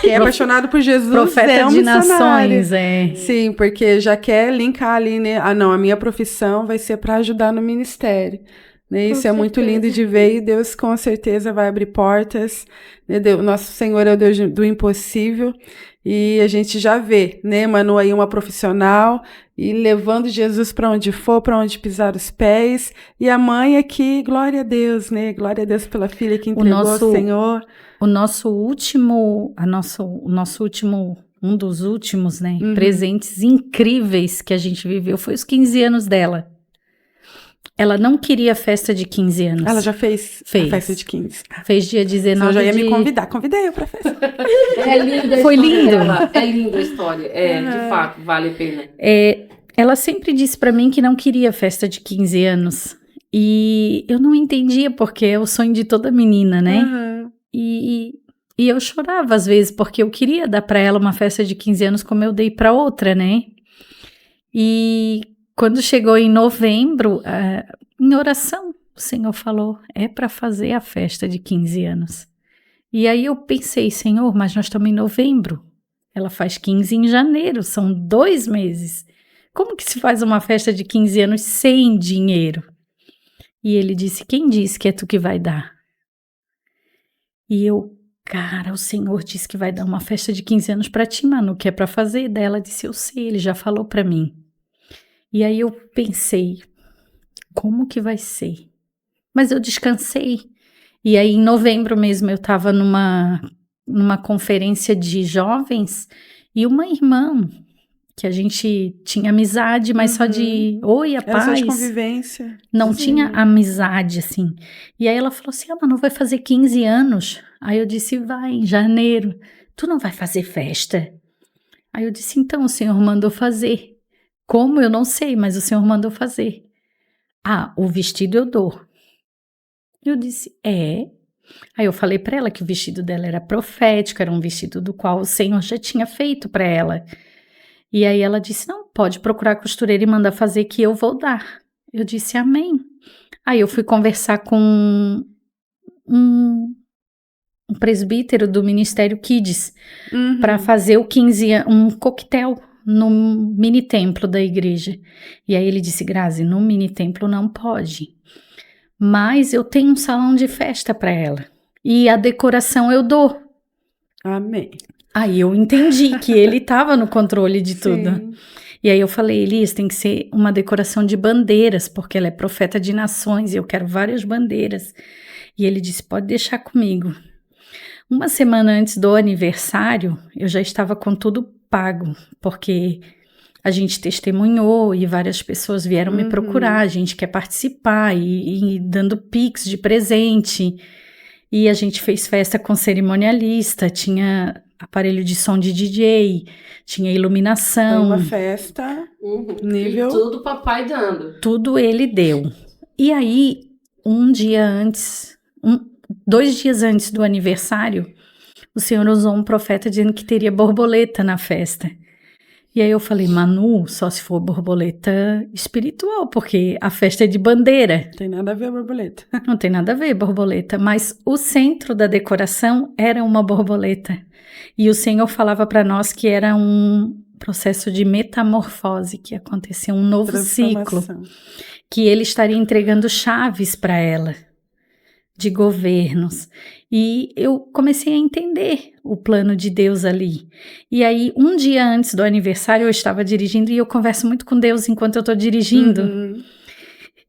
S1: Quem é apaixonado por Jesus
S3: Profeta
S1: é um
S3: de
S1: missionário.
S3: nações, é.
S1: Sim, porque já quer linkar ali, né? Ah, não, a minha profissão vai ser para ajudar no ministério. Né? Isso é muito lindo de ver e Deus com certeza vai abrir portas. Né? Nosso Senhor é o Deus do impossível e a gente já vê, né, Manu aí uma profissional e levando Jesus para onde for, para onde pisar os pés. E a mãe aqui, glória a Deus, né? Glória a Deus pela filha que entregou ao Senhor.
S3: O nosso último, um dos últimos, né, presentes incríveis que a gente viveu foi os 15 anos dela. Ela não queria festa de 15 anos.
S1: Ela já fez a festa de 15.
S3: Fez dia 19
S1: Ela já ia me convidar. Convidei eu pra festa.
S2: É linda a
S3: Foi
S2: história
S3: lindo.
S2: dela. É linda a história. De fato, vale a pena.
S3: Ela sempre disse pra mim que não queria festa de 15 anos. E eu não entendia porque é o sonho de toda menina, né?
S1: Uhum.
S3: E eu chorava às vezes, porque eu queria dar pra ela uma festa de 15 anos como eu dei pra outra, né? E quando chegou em novembro, em oração, o Senhor falou, é para fazer a festa de 15 anos. E aí eu pensei, Senhor, mas nós estamos em novembro. Ela faz 15 em janeiro, são 2 meses. Como que se faz uma festa de 15 anos sem dinheiro? E ele disse, quem disse que é tu que vai dar? E eu, cara, o Senhor disse que vai dar uma festa de 15 anos para ti, Manu, que é para fazer. Daí ela disse, eu sei, ele já falou para mim. E aí eu pensei, como que vai ser? Mas eu descansei. E aí em novembro mesmo eu estava numa conferência de jovens e uma irmã que a gente tinha amizade, mas só de oi, a paz.
S1: Era só de convivência.
S3: Não
S1: Sim.
S3: tinha amizade, assim. E aí ela falou assim, Manu, vai fazer 15 anos. Aí eu disse, vai, em janeiro. Tu não vai fazer festa? Aí eu disse, então, o Senhor mandou fazer. Como? Eu não sei, mas o Senhor mandou fazer. Ah, o vestido eu dou. Eu disse, é. Aí eu falei para ela que o vestido dela era profético, era um vestido do qual o Senhor já tinha feito para ela. E aí ela disse, não, pode procurar a costureira e mandar fazer que eu vou dar. Eu disse, amém. Aí eu fui conversar com um presbítero do Ministério Kids para fazer um coquetel no mini templo da igreja. E aí ele disse, Grazi, no mini templo não pode, mas eu tenho um salão de festa para ela e a decoração eu dou.
S1: Amém.
S3: Aí eu entendi que ele estava no controle de tudo. E aí eu falei, Elias, tem que ser uma decoração de bandeiras, porque ela é profeta de nações e eu quero várias bandeiras. E ele disse, pode deixar comigo. Uma semana antes do aniversário, eu já estava com tudo pago, porque a gente testemunhou e várias pessoas vieram me procurar, a gente quer participar e dando pix de presente. E a gente fez festa com cerimonialista, tinha aparelho de som de DJ, tinha iluminação.
S1: Foi uma festa nível...
S2: E tudo papai dando.
S3: Tudo ele deu. E aí, 2 dias antes do aniversário, o Senhor usou um profeta dizendo que teria borboleta na festa. E aí eu falei, Manu, só se for borboleta espiritual, porque a festa é de bandeira.
S1: Não tem nada a ver a borboleta.
S3: Não tem nada a ver borboleta, mas o centro da decoração era uma borboleta. E o Senhor falava para nós que era um processo de metamorfose, que aconteceu um novo ciclo,
S1: Transformação.
S3: que ele estaria entregando chaves para ela, de governos. E eu comecei a entender o plano de Deus ali. E aí, um dia antes do aniversário, eu estava dirigindo e eu converso muito com Deus enquanto eu estou dirigindo.
S1: Uhum.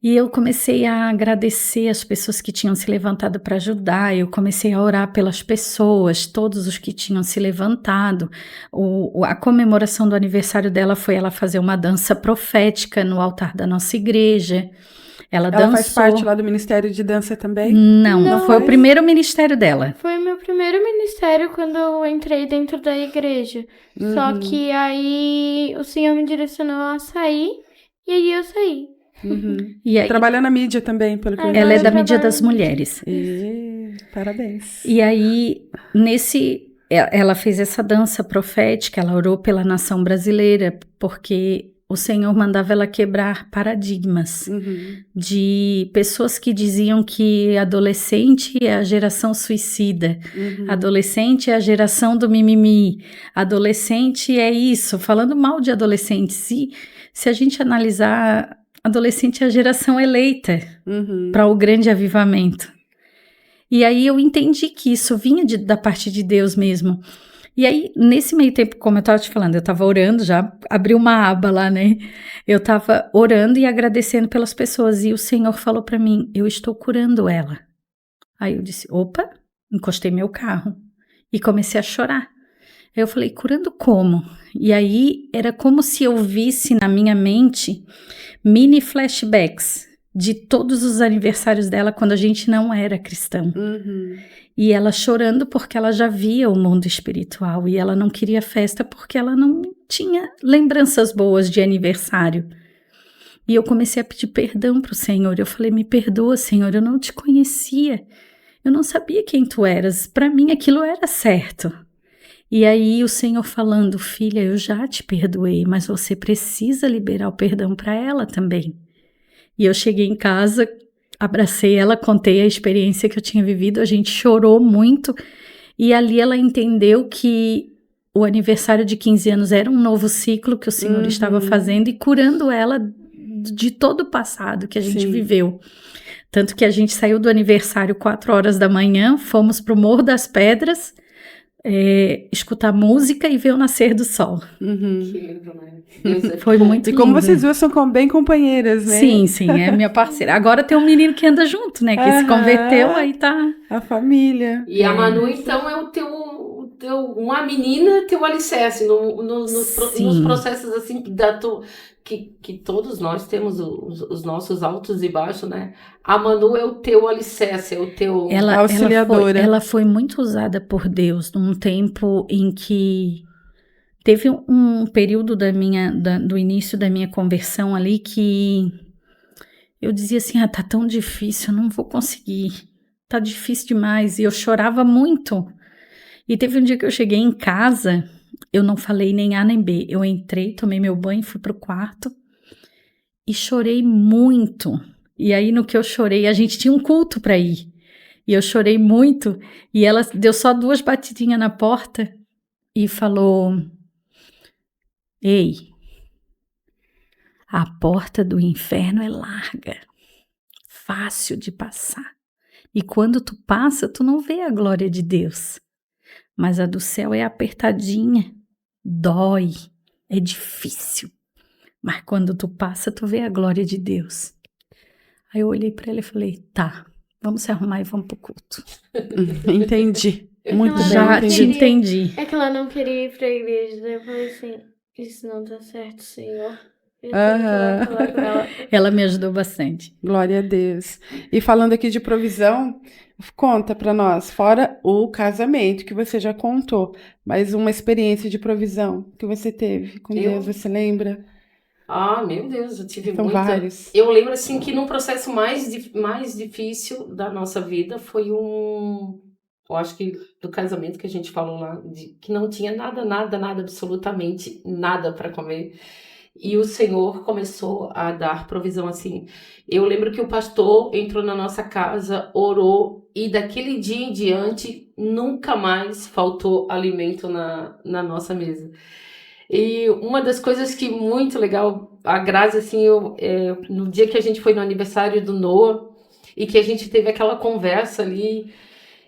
S3: E eu comecei a agradecer as pessoas que tinham se levantado para ajudar, eu comecei a orar pelas pessoas, todos os que tinham se levantado. A comemoração do aniversário dela foi ela fazer uma dança profética no altar da nossa igreja. Ela dançou.
S1: Faz parte lá do Ministério de Dança também?
S3: Não foi o primeiro ministério dela.
S4: Foi o meu primeiro ministério quando eu entrei dentro da igreja. Só que aí o Senhor me direcionou a sair, e aí eu saí.
S1: Uhum.
S3: E aí,
S1: Trabalha na mídia também, pelo que eu
S3: ela é da
S1: entendi.
S3: mídia das mulheres.
S1: Parabéns.
S3: E aí, ela fez essa dança profética, ela orou pela nação brasileira, porque o Senhor mandava ela quebrar paradigmas de pessoas que diziam que adolescente é a geração suicida, adolescente é a geração do mimimi, adolescente é isso, falando mal de adolescente. Se a gente analisar, adolescente é a geração eleita para o grande avivamento. E aí eu entendi que isso vinha da parte de Deus mesmo. E aí, nesse meio tempo, como eu estava te falando, eu estava orando, já abri uma aba lá, né? Eu estava orando e agradecendo pelas pessoas. E o Senhor falou para mim, eu estou curando ela. Aí eu disse, opa, encostei meu carro e comecei a chorar. Aí eu falei, curando como? E aí era como se eu visse na minha mente mini flashbacks de todos os aniversários dela quando a gente não era cristão. E ela chorando porque ela já via o mundo espiritual e ela não queria festa porque ela não tinha lembranças boas de aniversário. E eu comecei a pedir perdão para o Senhor. Eu falei, me perdoa, Senhor, eu não te conhecia. Eu não sabia quem tu eras. Para mim aquilo era certo. E aí o Senhor falando, filha, eu já te perdoei, mas você precisa liberar o perdão para ela também. E eu cheguei em casa, abracei ela, contei a experiência que eu tinha vivido, a gente chorou muito e ali ela entendeu que o aniversário de 15 anos era um novo ciclo que o Senhor estava fazendo e curando ela de todo o passado que a gente viveu. Tanto que a gente saiu do aniversário 4 horas da manhã, fomos para o Morro das Pedras, escutar música e ver o nascer do sol.
S2: Que lindo, né?
S3: Foi muito lindo.
S1: E como vocês duas são bem companheiras, né?
S3: Sim, é minha parceira. Agora tem um menino que anda junto, né? Que se converteu, aí tá...
S1: A família.
S2: E a Manu, então, é uma menina, teu alicerce nos processos, assim, que todos nós temos os nossos altos e baixos, né? A Manu é o teu alicerce, é o teu...
S1: auxiliadora.
S3: Ela foi muito usada por Deus num tempo em que... Teve um período do início da minha conversão ali que eu dizia assim, tá tão difícil, eu não vou conseguir, tá difícil demais, e eu chorava muito. E teve um dia que eu cheguei em casa, eu não falei nem A nem B, eu entrei, tomei meu banho, fui pro quarto e chorei muito. E aí no que eu chorei, a gente tinha um culto para ir, e eu chorei muito, e ela deu só 2 batidinhas na porta e falou... Ei, a porta do inferno é larga, fácil de passar. E quando tu passa, tu não vê a glória de Deus. Mas a do céu é apertadinha, dói, é difícil. Mas quando tu passa, tu vê a glória de Deus. Aí eu olhei para ela e falei, tá, vamos se arrumar e vamos pro culto.
S1: Entendi. Muito bem,
S3: Já te entendi.
S4: É que ela não queria ir pra igreja, daí eu falei assim... Isso não tá certo, Senhor.
S3: Ela me ajudou bastante.
S1: Glória a Deus. E falando aqui de provisão, conta pra nós, fora o casamento que você já contou, mas uma experiência de provisão que você teve com Deus, você lembra?
S2: Ah, meu Deus, eu tive
S1: São
S2: muita...
S1: vários.
S2: Eu lembro, assim, que num processo mais difícil da nossa vida foi Eu acho que do casamento que a gente falou lá, que não tinha nada, absolutamente nada para comer. E o Senhor começou a dar provisão assim. Eu lembro que o pastor entrou na nossa casa, orou, e daquele dia em diante, nunca mais faltou alimento na nossa mesa. E uma das coisas que muito legal, a Grazi, assim, no dia que a gente foi no aniversário do Noah, e que a gente teve aquela conversa ali,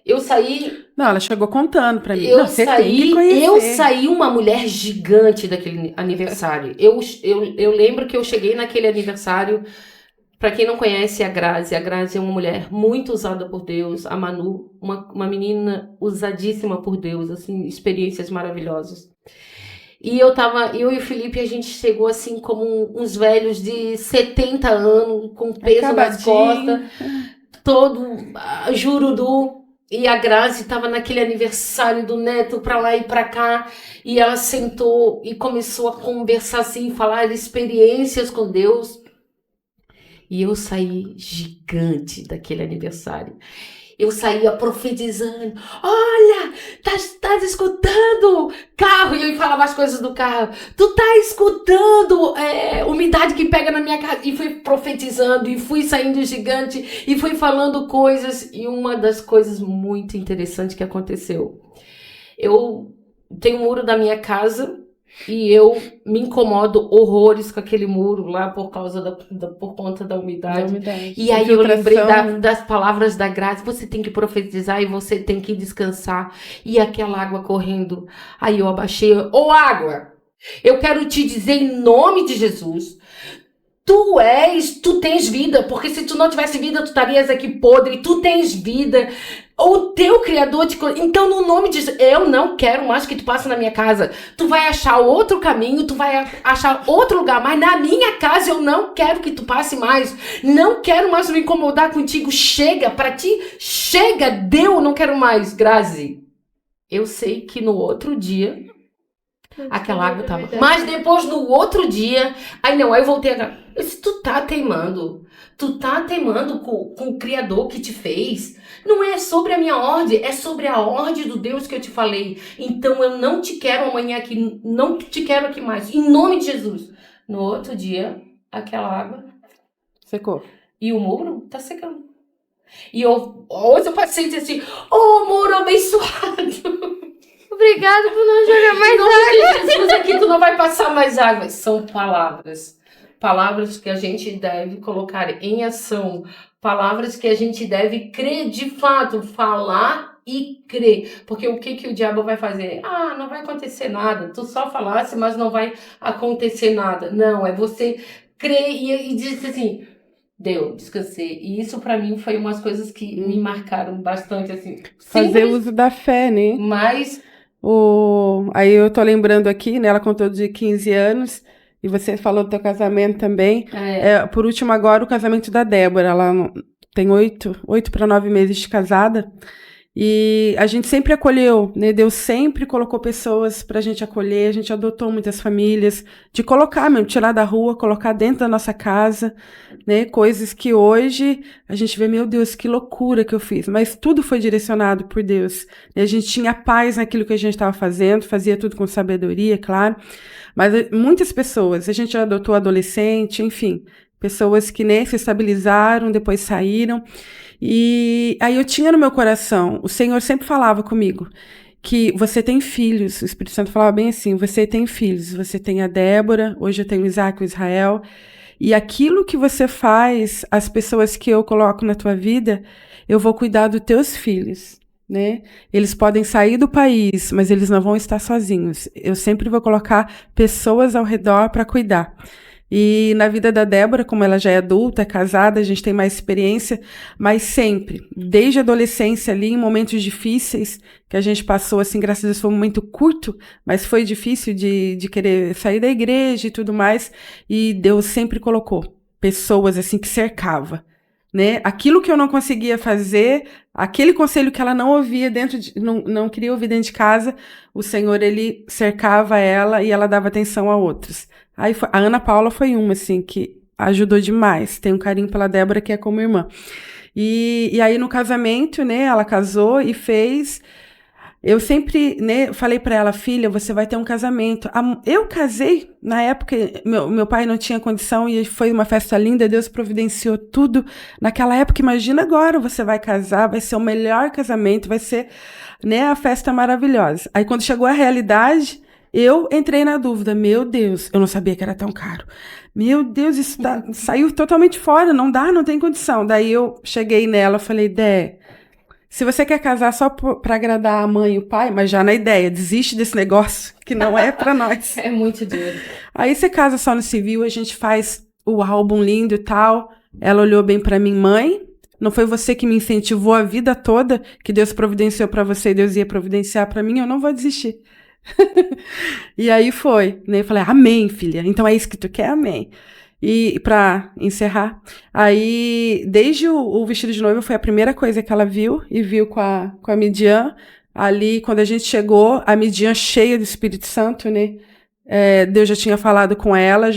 S2: eu saí...
S1: Não, ela chegou contando pra mim.
S2: Eu
S1: Não, você tem que conhecer.
S2: Eu saí uma mulher gigante daquele aniversário. Eu lembro que eu cheguei naquele aniversário. Para quem não conhece a Grazi é uma mulher muito usada por Deus. A Manu, uma menina usadíssima por Deus, assim, experiências maravilhosas. E eu e o Felipe, a gente chegou assim como uns velhos de 70 anos, com peso nas costas, todo jurudu. E a Grazi estava naquele aniversário do neto para lá e para cá, e ela sentou e começou a conversar assim, falar experiências com Deus. E eu saí gigante daquele aniversário. Eu saía profetizando. Olha, tá escutando carro? E eu falava as coisas do carro. Tu tá escutando umidade que pega na minha casa? E fui profetizando, e fui saindo gigante, e fui falando coisas. E uma das coisas muito interessantes que aconteceu. Eu tenho um muro da minha casa, e eu me incomodo horrores com aquele muro lá por causa por conta da umidade. E aí eu lembrei das palavras da Grazi: você tem que profetizar e você tem que descansar. E aquela água correndo. Aí eu abaixei: ô água, eu quero te dizer em nome de Jesus, tu tens vida, porque se tu não tivesse vida, tu estarias aqui podre. Tu tens vida. O teu Criador te... Então, no nome de Jesus, eu não quero mais que tu passe na minha casa. Tu vai achar outro caminho, tu vai achar outro lugar, mas na minha casa eu não quero que tu passe mais. Não quero mais me incomodar contigo. Chega, pra ti, chega, deu, não quero mais. Grazi, eu sei que no outro dia aquela água tava... Mas depois, no outro dia, aí eu voltei a... Eu disse, tu tá teimando com o Criador que te fez. Não é sobre a minha ordem, é sobre a ordem do Deus que eu te falei. Então eu não te quero amanhã aqui, não te quero aqui mais, em nome de Jesus. No outro dia, aquela água
S1: secou.
S2: E o muro tá secando. E hoje eu passei e disse assim, muro abençoado.
S4: Obrigada por não jogar mais água.
S2: Jesus, aqui tu não vai passar mais água. São palavras. Palavras que a gente deve colocar em ação. Palavras que a gente deve crer de fato. Falar e crer. Porque o que o diabo vai fazer? Não vai acontecer nada. Tu só falasse, mas não vai acontecer nada. Não, é você crer e dizer assim... Deu, descansei. E isso pra mim foi umas coisas que me marcaram bastante, assim.
S1: Fazer uso da fé, né?
S2: Mas...
S1: Aí eu tô lembrando aqui, né? Ela contou de 15 anos, e você falou do teu casamento também. Por último, agora, o casamento da Débora. Ela tem 8 para 9 meses de casada. E a gente sempre acolheu, né? Deus sempre colocou pessoas pra gente acolher. A gente adotou muitas famílias, de colocar mesmo, tirar da rua, colocar dentro da nossa casa, né? Coisas que hoje a gente vê, meu Deus, que loucura que eu fiz. Mas tudo foi direcionado por Deus. E a gente tinha paz naquilo que a gente estava fazendo, fazia tudo com sabedoria, claro. Mas muitas pessoas, a gente adotou adolescente, enfim, pessoas que nem se estabilizaram, depois saíram. E aí eu tinha no meu coração, o Senhor sempre falava comigo, que você tem filhos, o Espírito Santo falava bem assim, você tem filhos, você tem a Débora, hoje eu tenho o Isaac e o Israel, e aquilo que você faz, as pessoas que eu coloco na tua vida, eu vou cuidar dos teus filhos, né? Eles podem sair do país, mas eles não vão estar sozinhos, eu sempre vou colocar pessoas ao redor para cuidar. E na vida da Débora, como ela já é adulta, é casada, a gente tem mais experiência, mas sempre, desde a adolescência ali, em momentos difíceis que a gente passou, assim, graças a Deus foi um momento curto, mas foi difícil de querer sair da igreja e tudo mais, e Deus sempre colocou pessoas, assim, que cercava, né? Aquilo que eu não conseguia fazer, aquele conselho que ela não ouvia não queria ouvir dentro de casa, o Senhor, ele cercava ela e ela dava atenção a outros. Aí a Ana Paula foi uma, assim, que ajudou demais. Tenho um carinho pela Débora, que é como irmã. E aí no casamento, né, ela casou e fez. Eu sempre, né, falei para ela, filha, você vai ter um casamento. Eu casei, na época, meu pai não tinha condição e foi uma festa linda, Deus providenciou tudo. Naquela época, imagina agora, você vai casar, vai ser o melhor casamento, vai ser, né, a festa maravilhosa. Aí quando chegou a realidade, eu entrei na dúvida, meu Deus, eu não sabia que era tão caro. Meu Deus, isso saiu totalmente fora, não dá, não tem condição. Daí eu cheguei nela, falei, Dé, se você quer casar só para agradar a mãe e o pai, mas já na ideia, desiste desse negócio que não é para nós.
S2: É muito duro.
S1: Aí você casa só no civil, a gente faz o álbum lindo e tal. Ela olhou bem para mim, mãe, não foi você que me incentivou a vida toda, que Deus providenciou para você e Deus ia providenciar para mim, eu não vou desistir. E aí foi, né? Eu falei, amém, filha. Então é isso que tu quer? Amém. E para encerrar, aí desde o vestido de noiva foi a primeira coisa que ela viu e viu com a Midian. Ali, quando a gente chegou, a Midian cheia do Espírito Santo, né? Deus já tinha falado com ela,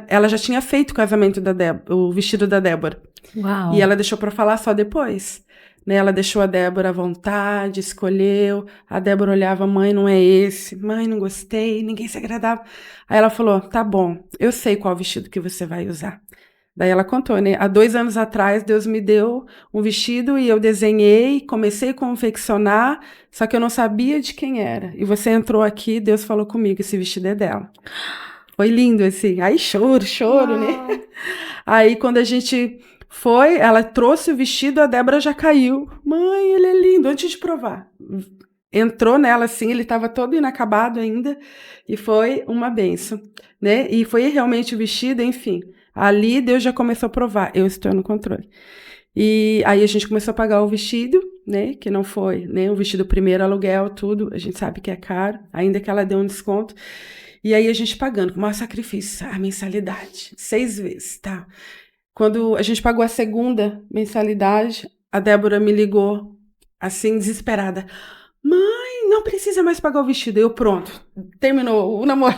S1: ela já tinha feito o casamento o vestido da Débora.
S3: Uau.
S1: E ela deixou para falar só depois. Né, ela deixou a Débora à vontade, escolheu. A Débora olhava, mãe, não é esse. Mãe, não gostei, ninguém se agradava. Aí ela falou, tá bom, eu sei qual vestido que você vai usar. Daí ela contou, né? Há 2 anos atrás, Deus me deu um vestido e eu desenhei, comecei a confeccionar, só que eu não sabia de quem era. E você entrou aqui, Deus falou comigo, esse vestido é dela. Foi lindo, assim. Aí choro, né? Aí quando a gente foi, ela trouxe o vestido, a Débora já caiu. Mãe, ele é lindo, antes de provar. Entrou nela assim, ele estava todo inacabado ainda, e foi uma bênção, né? E foi realmente o vestido, enfim. Ali Deus já começou a provar, eu estou no controle. E aí a gente começou a pagar o vestido, né? Que não foi, né? O vestido primeiro, aluguel, tudo, a gente sabe que é caro, ainda que ela deu um desconto. E aí a gente pagando, com o maior sacrifício, a mensalidade, 6 vezes, tá? Quando a gente pagou a segunda mensalidade, a Débora me ligou, assim, desesperada. Mãe, não precisa mais pagar o vestido. Eu, pronto, terminou o namoro.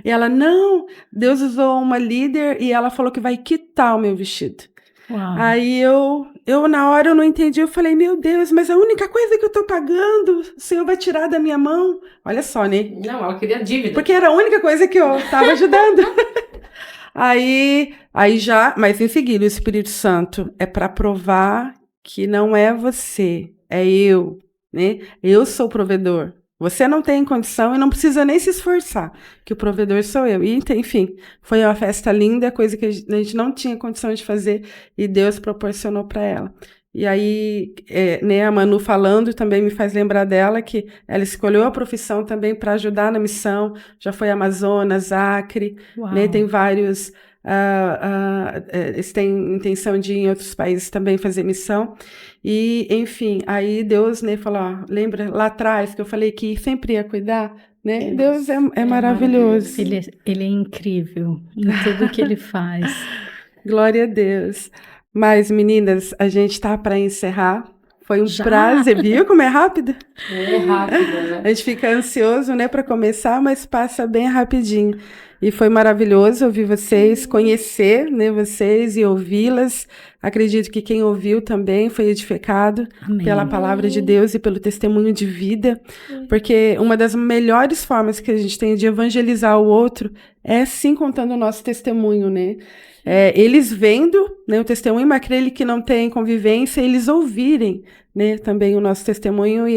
S1: E ela, não, Deus usou uma líder e ela falou que vai quitar o meu vestido.
S3: Uau.
S1: Aí eu na hora eu não entendi, eu falei, meu Deus, mas a única coisa que eu tô pagando, o Senhor vai tirar da minha mão. Olha só, né?
S2: Não, ela queria dívida.
S1: Porque era a única coisa que eu tava ajudando. Aí já, mas em seguida, o Espírito Santo é para provar que não é você, é eu, né? Eu sou o provedor. Você não tem condição e não precisa nem se esforçar, que o provedor sou eu. E, enfim, foi uma festa linda, coisa que a gente não tinha condição de fazer e Deus proporcionou para ela. E aí, né, a Manu falando também me faz lembrar dela que ela escolheu a profissão também para ajudar na missão. Já foi Amazonas, Acre, né, tem vários. Eles têm intenção de ir em outros países também fazer missão. E, enfim, aí Deus, né, falou, ó, lembra lá atrás que eu falei que sempre ia cuidar? Né? Deus é maravilhoso.
S3: Ele é incrível em tudo que ele faz.
S1: Glória a Deus. Mas, meninas, a gente tá para encerrar. Foi um prazer, viu como é rápido?
S2: É rápido, né?
S1: A gente fica ansioso, né, para começar, mas passa bem rapidinho. E foi maravilhoso ouvir vocês, conhecer, né, vocês e ouvi-las. Acredito que quem ouviu também foi edificado pela palavra de Deus e pelo testemunho de vida, porque uma das melhores formas que a gente tem de evangelizar o outro é sim contando o nosso testemunho, né? Eles vendo, né, o testemunho, mas aquele que não tem convivência, eles ouvirem, né, também o nosso testemunho, e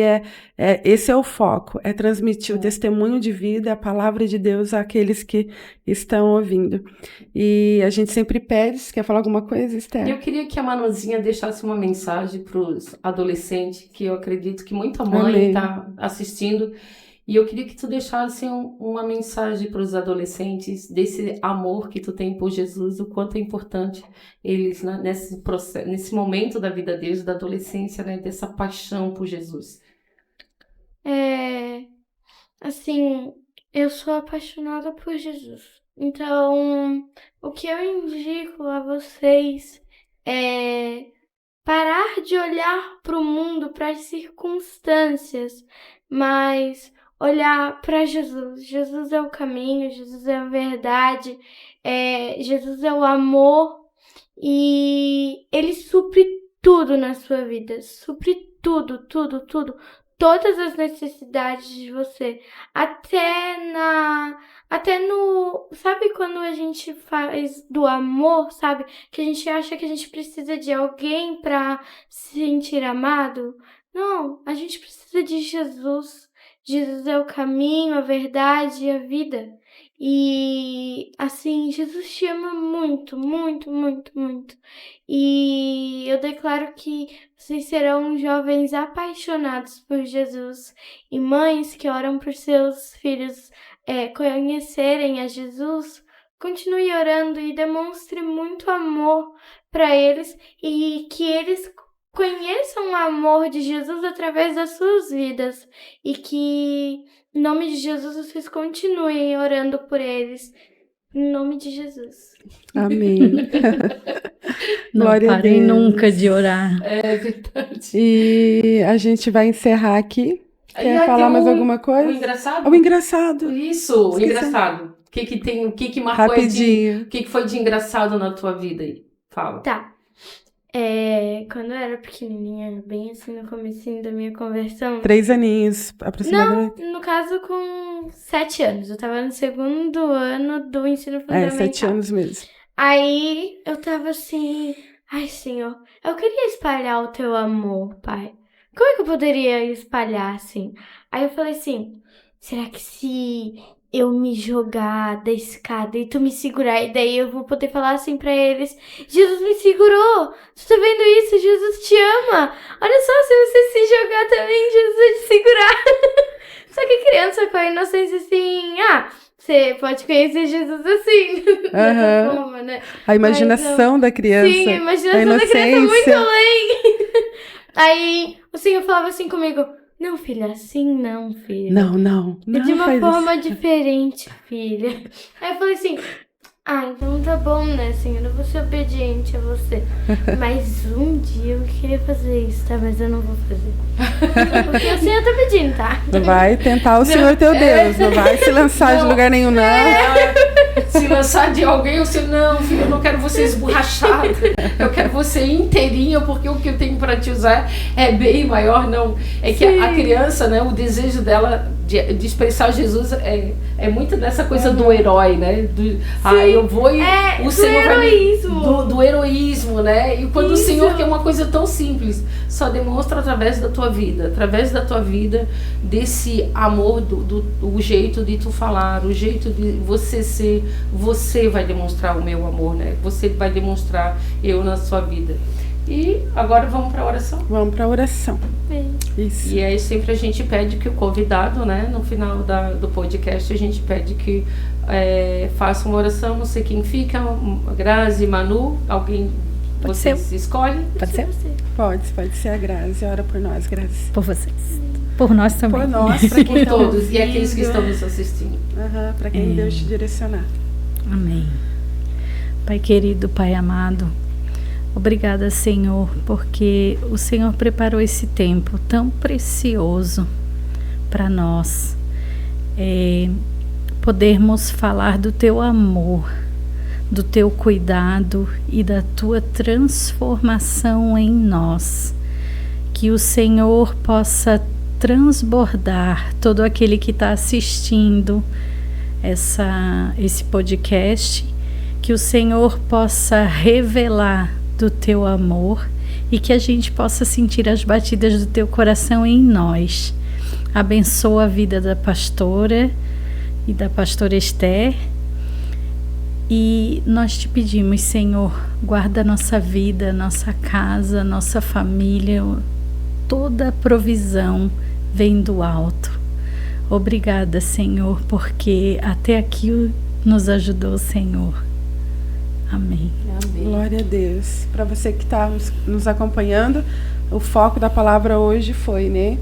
S1: esse é o foco, é transmitir o testemunho de vida, a palavra de Deus àqueles que estão ouvindo. E a gente sempre pede, você quer falar alguma coisa, Esther?
S2: Eu queria que a Manuzinha deixasse uma mensagem para os adolescentes, que eu acredito que muita mãe está assistindo. E eu queria que tu deixasse uma mensagem para os adolescentes desse amor que tu tem por Jesus, o quanto é importante eles, né, nesse processo, nesse momento da vida deles, da adolescência, né, dessa paixão por Jesus.
S4: Assim, eu sou apaixonada por Jesus. Então, o que eu indico a vocês é parar de olhar para o mundo, para as circunstâncias, mas olhar para Jesus. Jesus é o caminho, Jesus é a verdade, Jesus é o amor. E Ele supre tudo na sua vida. Supre tudo, tudo, tudo. Todas as necessidades de você. Até no... Sabe quando a gente faz do amor, sabe? Que a gente acha que a gente precisa de alguém pra se sentir amado? Não, a gente precisa de Jesus. Jesus é o caminho, a verdade e a vida. E, assim, Jesus te ama muito, muito, muito, muito. E eu declaro que vocês serão jovens apaixonados por Jesus e mães que oram por seus filhos conhecerem a Jesus. Continue orando e demonstre muito amor para eles e que eles conheçam o amor de Jesus através das suas vidas e que, em nome de Jesus, vocês continuem orando por eles. Em nome de Jesus.
S1: Amém.
S3: Não
S1: Glória a
S3: parem
S1: Deus.
S3: nunca de orar.
S2: É verdade.
S1: E a gente vai encerrar aqui. Quer
S2: Aí
S1: falar
S2: tem
S1: mais
S2: um-
S1: alguma coisa?
S2: O engraçado?
S1: O engraçado.
S2: Isso, o
S1: Esqueci.
S2: engraçado. O que que marcou aí
S1: Rapidinho.
S2: o que que foi de engraçado na tua vida aí? Fala.
S4: Tá. Quando eu era pequenininha, bem assim no comecinho da minha conversão...
S1: 3 aninhos, aproximadamente.
S4: Não, no caso com 7 anos. Eu tava no 2º ano do ensino fundamental.
S1: 7 anos mesmo.
S4: Aí eu tava assim, ai Senhor, eu queria espalhar o teu amor, Pai. Como é que eu poderia espalhar assim? Aí eu falei assim, será que se eu me jogar da escada e tu me segurar, e daí eu vou poder falar assim pra eles, Jesus me segurou, tu tá vendo isso? Jesus te ama. Olha só, se você se jogar também, Jesus vai te segurar. Só que criança com a inocência assim, você pode conhecer Jesus assim, dessa forma, né?
S1: A imaginação da criança.
S4: Sim, a imaginação da criança é muito além. Aí o Senhor falava assim comigo, não, filha, assim não, filha.
S1: Não.
S4: É de uma
S1: faz
S4: forma
S1: isso.
S4: diferente, filha. Aí eu falei assim, então tá bom, né, Senhor? Eu vou ser obediente a você. Mas um dia eu queria fazer isso, tá? Mas eu não vou fazer. Porque o Senhor tá pedindo, tá?
S1: Não vai tentar o Senhor teu Deus. Não vai se lançar de lugar nenhum, não.
S2: Se lançar de alguém, você, não, filho, eu não quero você esborrachada. Eu quero você inteirinha, porque o que eu tenho para te usar é bem maior, não. É que a criança, né, o desejo dela de expressar Jesus é muito dessa coisa do herói, né? Eu vou e o Senhor
S4: heroísmo.
S2: do heroísmo, né? E quando
S4: Isso.
S2: o Senhor quer uma coisa tão simples, só demonstra através da tua vida, desse amor, o jeito de tu falar, o jeito de você ser, você vai demonstrar o meu amor, né? Você vai demonstrar eu na sua vida. E agora vamos para a oração.
S1: Vamos para a oração. Isso.
S2: E aí sempre a gente pede que o convidado, né, no final do podcast, a gente pede que faça uma oração, não sei quem fica, Grazi, Manu, alguém,
S3: Pode
S2: você
S3: ser.
S2: escolhe?
S3: Pode ser?
S1: Pode ser a Grazi. Ora por nós, Grazi.
S3: Por vocês. Por nós também.
S1: Por nós, para quem
S2: Por
S1: está
S2: todos e aqueles que estão nos assistindo.
S1: para quem Deus te direcionar.
S3: Amém. Pai querido, Pai amado, obrigada, Senhor, porque o Senhor preparou esse tempo tão precioso para nós podermos falar do Teu amor, do Teu cuidado e da Tua transformação em nós. Que o Senhor possa transbordar todo aquele que está assistindo esse podcast, que o Senhor possa revelar do Teu amor e que a gente possa sentir as batidas do Teu coração em nós. Abençoa a vida da pastora e da pastora Esther. E nós te pedimos, Senhor, guarda nossa vida, nossa casa, nossa família, toda a provisão vem do alto. Obrigada, Senhor, porque até aqui nos ajudou, Senhor. Amém.
S2: Amém.
S1: Glória a Deus. Para você que está nos acompanhando, o foco da palavra hoje foi, né?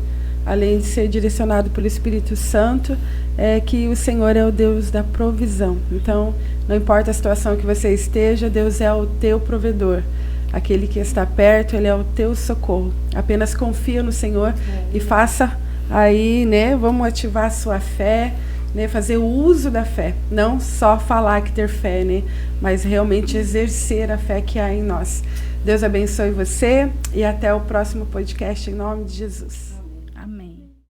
S1: Além de ser direcionado pelo Espírito Santo, é que o Senhor é o Deus da provisão. Então, não importa a situação que você esteja, Deus é o teu provedor. Aquele que está perto, Ele é o teu socorro. Apenas confia no Senhor e faça aí, né? Vamos ativar a sua fé né, fazer o uso da fé, não só falar que ter fé, né, mas realmente exercer a fé que há em nós. Deus abençoe você e até o próximo podcast em nome de Jesus.